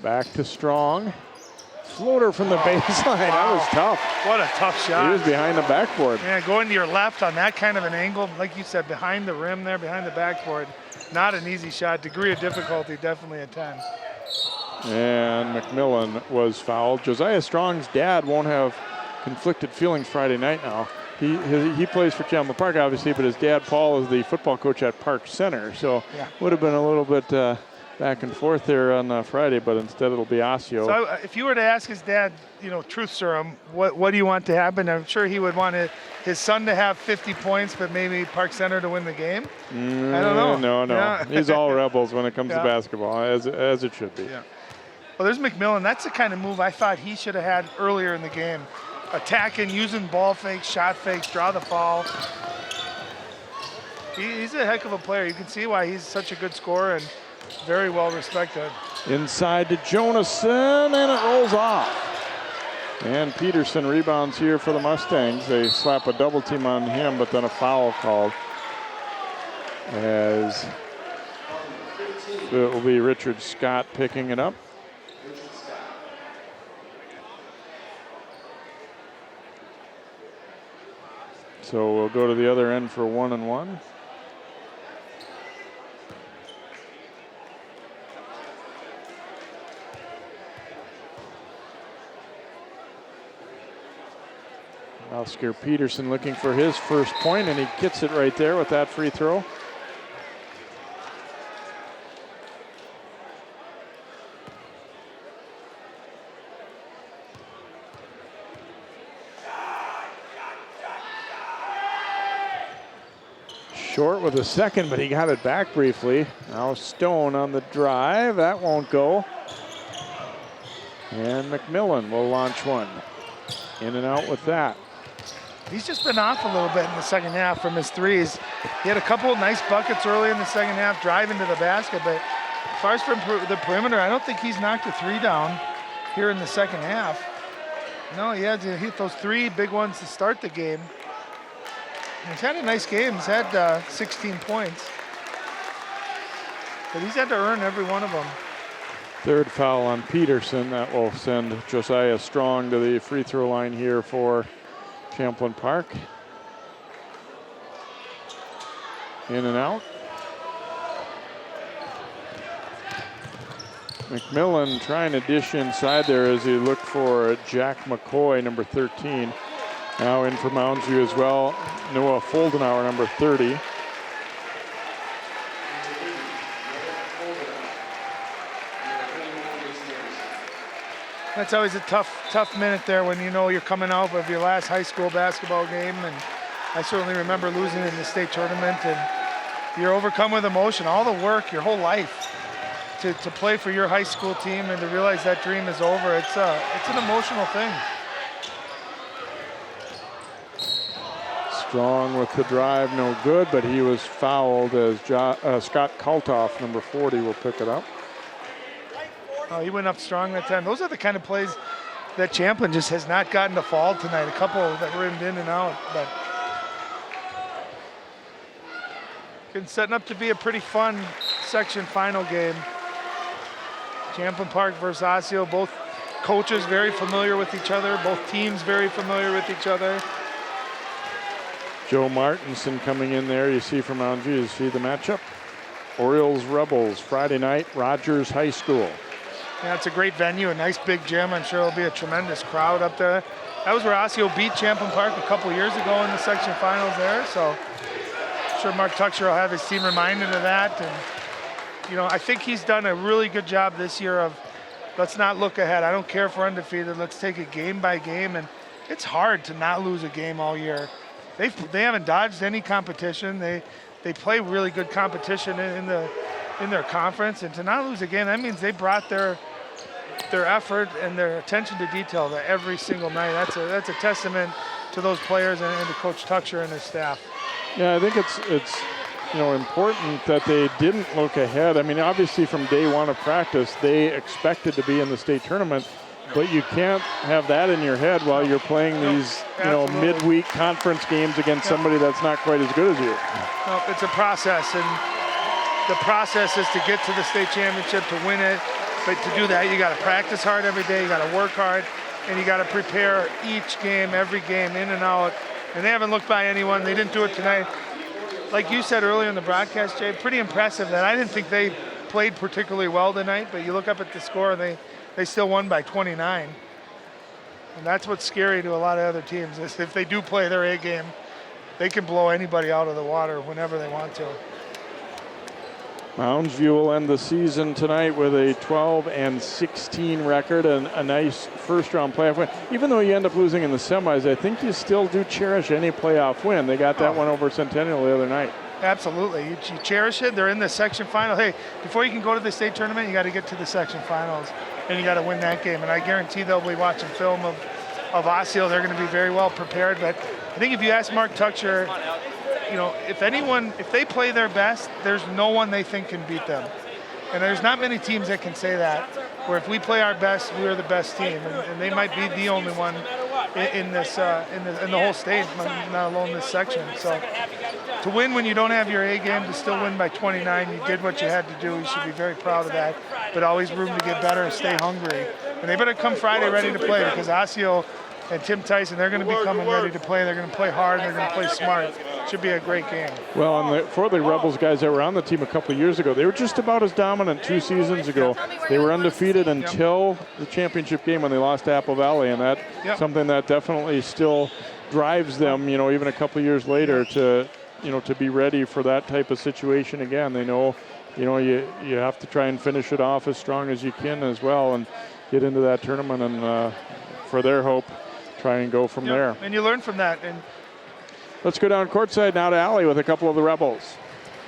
Speaker 5: Back to Strong. Floater from the baseline. Wow. That was tough.
Speaker 2: What a tough shot.
Speaker 5: He was behind the backboard.
Speaker 2: Yeah, going to your left on that kind of an angle, like you said, behind the rim there, behind the backboard. Not an easy shot. Degree of difficulty, definitely a 10.
Speaker 5: And McMillan was fouled. Josiah Strong's dad won't have conflicted feelings Friday night now. He plays for Champlin Park, obviously, but his dad, Paul, is the football coach at Park Center. So would have been a little bit back and forth there on Friday, but instead it'll be Osseo.
Speaker 2: So if you were to ask his dad, you know, truth serum, what do you want to happen? I'm sure he would want his son to have 50 points, but maybe Park Center to win the game. I don't know.
Speaker 5: No.
Speaker 2: Yeah.
Speaker 5: He's all Rebels when it comes to basketball, as it should be.
Speaker 2: Yeah. Well, there's McMillan. That's the kind of move I thought he should have had earlier in the game. Attacking, using ball fakes, shot fakes, draw the foul. He's a heck of a player. You can see why he's such a good scorer and very well respected.
Speaker 5: Inside to Jonason, and it rolls off. And Peterson rebounds here for the Mustangs. They slap a double team on him, but then a foul called. As it will be Richard Scott picking it up. So we'll go to the other end for 1-1. Oscar Peterson looking for his first point, and he gets it right there with that free throw. Short with a second, but he got it back briefly. Now Stone on the drive. That won't go. And McMillan will launch one. In and out with that.
Speaker 2: He's just been off a little bit in the second half from his threes. He had a couple of nice buckets early in the second half, driving to the basket, but as far as from the perimeter, I don't think he's knocked a three down here in the second half. No, he had to hit those three big ones to start the game. He's had a nice game. He's had 16 points. But he's had to earn every one of them.
Speaker 5: Third foul on Peterson. That will send Josiah Strong to the free throw line here for Champlin Park. In and out. McMillan trying to dish inside there as he looked for Jack McCoy, number 13. Now in for Mounds View as well. Noah Foldenauer, number 30.
Speaker 2: That's always a tough minute there when you know you're coming out of your last high school basketball game. And I certainly remember losing in the state tournament, and you're overcome with emotion. All the work, your whole life to play for your high school team and to realize that dream is over. It's an emotional thing.
Speaker 5: Strong with the drive, no good, but he was fouled as Scott Kaltoff, number 40, will pick it up.
Speaker 2: Oh, he went up strong that time. Those are the kind of plays that Champlin just has not gotten to fall tonight. A couple that rimmed in and out, but it's setting up to be a pretty fun section final game. Champlin Park versus Osseo, both coaches very familiar with each other, both teams very familiar with each other.
Speaker 5: Joe Martinson coming in there, you see from Mounds, you see the matchup. Orioles Rebels, Friday night, Rogers High School.
Speaker 2: Yeah, it's a great venue, a nice big gym. I'm sure there'll be a tremendous crowd up there. That was where Osseo beat Champlin Park a couple years ago in the section finals there, so I'm sure Mark Tuxer will have his team reminded of that. And you know, I think he's done a really good job this year of let's not look ahead. I don't care if we're undefeated. Let's take it game by game, and it's hard to not lose a game all year. They haven't dodged any competition. They play really good competition in their conference, and to not lose a game, that means they brought their effort and their attention to detail to every single night. That's a testament to those players and to Coach Tuxer and his staff.
Speaker 5: Yeah, I think it's important that they didn't look ahead. I mean, obviously from day one of practice, they expected to be in the state tournament, but you can't have that in your head while you're playing these, midweek conference games against somebody that's not quite as good as you.
Speaker 2: No, it's a process, and the process is to get to the state championship, to win it. But to do that, you got to practice hard every day, you got to work hard, and you got to prepare each game, every game, in and out. And they haven't looked by anyone. They didn't do it tonight. Like you said earlier in the broadcast, Jay, pretty impressive that I didn't think they played particularly well tonight, but you look up at the score, and they still won by 29. And that's what's scary to a lot of other teams, is if they do play their A game, they can blow anybody out of the water whenever they want to.
Speaker 5: Mounds View will end the season tonight with a 12-16 record and a nice first-round playoff win. Even though you end up losing in the semis, I think you still do cherish any playoff win. They got that one over Centennial the other night.
Speaker 2: Absolutely. You cherish it. They're in the section final. Hey, before you can go to the state tournament, you got to get to the section finals, and you got to win that game. And I guarantee they'll be watching film of Osseo. They're going to be very well prepared. But I think if you ask Mark Tuxer, if they play their best, there's no one they think can beat them. And there's not many teams that can say that, where if we play our best, we're the best team. And they might be the only one in the whole state, not alone this section. So to win when you don't have your A game, to still win by 29, you did what you had to do. You should be very proud of that. But always room to get better and stay hungry. And they better come Friday ready to play, because Osseo and Tim Tyson, they're going to be coming ready to play. They're going to play hard. They're going to play smart. Should be a great game.
Speaker 5: Well, and for the Rebels guys that were on the team a couple of years ago, they were just about as dominant 2 seasons ago. They were undefeated until the championship game when they lost to Apple Valley, and that's something that definitely still drives them, even a couple of years later to be ready for that type of situation again. They know, you have to try and finish it off as strong as you can as well and get into that tournament and for their hope, try and go from there.
Speaker 2: And you learn from that. And
Speaker 5: let's go down courtside now to Allie with a couple of the Rebels.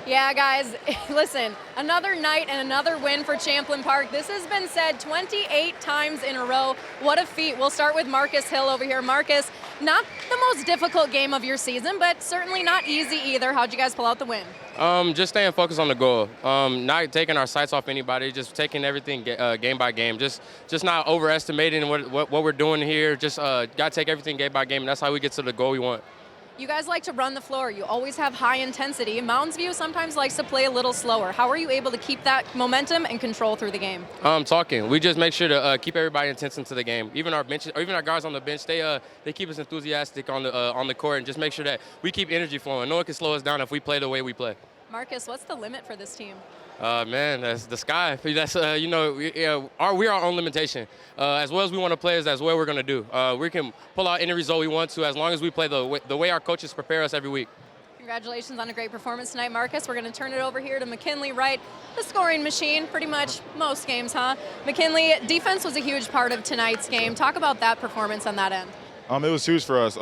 Speaker 4: Yeah, guys, listen, another night and another win for Champlin Park. This has been said 28 times in a row. What a feat. We'll start with Marcus Hill over here. Marcus, not the most difficult game of your season, but certainly not easy either. How'd you guys pull out the win?
Speaker 24: Just staying focused on the goal. Not taking our sights off anybody, just taking everything game by game. Just not overestimating what we're doing here. Just got to take everything game by game, and that's how we get to the goal we want.
Speaker 4: You guys like to run the floor. You always have high intensity. Mounds View sometimes likes to play a little slower. How are you able to keep that momentum and control through the game?
Speaker 24: Talking. We just make sure to keep everybody intense into the game. Even our benches, or even our guys on the bench, they keep us enthusiastic on the court, and just make sure that we keep energy flowing. No one can slow us down if we play the way we play.
Speaker 4: Marcus, what's the limit for this team?
Speaker 24: Man, that's the sky. That's we're our own limitation. As well as we want to play, that's what we're gonna do. We can pull out any result we want to, as long as we play the way our coaches prepare us every week.
Speaker 4: Congratulations on a great performance tonight, Marcus. We're gonna turn it over here to McKinley Wright, the scoring machine, pretty much most games, huh? McKinley, defense was a huge part of tonight's game. Talk about that performance on that end.
Speaker 1: It was huge for us.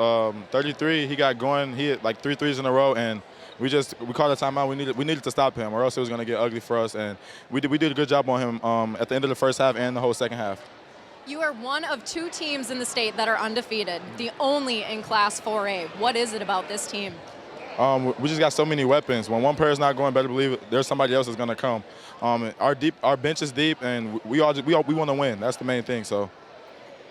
Speaker 1: 33, he got going. He hit like 3 threes in a row, and we called a timeout. We needed to stop him, or else it was going to get ugly for us. And we did a good job on him at the end of the first half and the whole second half.
Speaker 4: You are one of 2 teams in the state that are undefeated, the only in Class 4A. What is it about this team?
Speaker 1: We just got so many weapons. When one player's not going, better believe it, there's somebody else that's going to come. Our bench is deep, and we want to win. That's the main thing. So.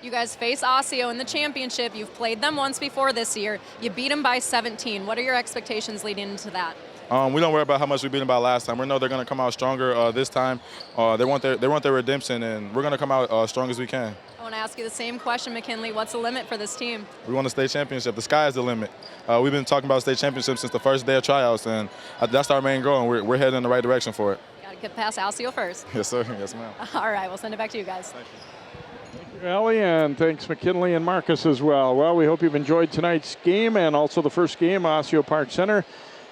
Speaker 4: You guys face Osseo in the championship. You've played them once before this year. You beat them by 17. What are your expectations leading into that?
Speaker 1: We don't worry about how much we beat them by last time. We know they're going to come out stronger this time. They want their redemption, and we're going to come out strong as we can.
Speaker 4: I want to ask you the same question, McKinley. What's the limit for this team?
Speaker 1: We want a state championship. The sky is the limit. We've been talking about state championship since the first day of tryouts, and that's our main goal, and we're heading in the right direction for it.
Speaker 4: Got to get past Osseo first.
Speaker 1: Yes, sir. Yes, ma'am.
Speaker 4: All right, we'll send it back to you guys.
Speaker 1: Thank you.
Speaker 5: Thank you, Ellie, and thanks McKinley and Marcus as well. Well, we hope you've enjoyed tonight's game and also the first game, Osseo Park Center.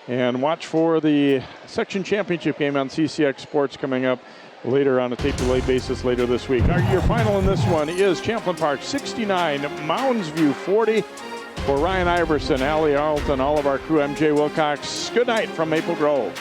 Speaker 5: And watch for the section championship game on CCX Sports coming up later on a tape-delay basis later this week. Your final in this one is Champlin Park 69, Mounds View 40. For Ryan Iverson, Allie Arlton, all of our crew, MJ Wilcox, good night from Maple Grove.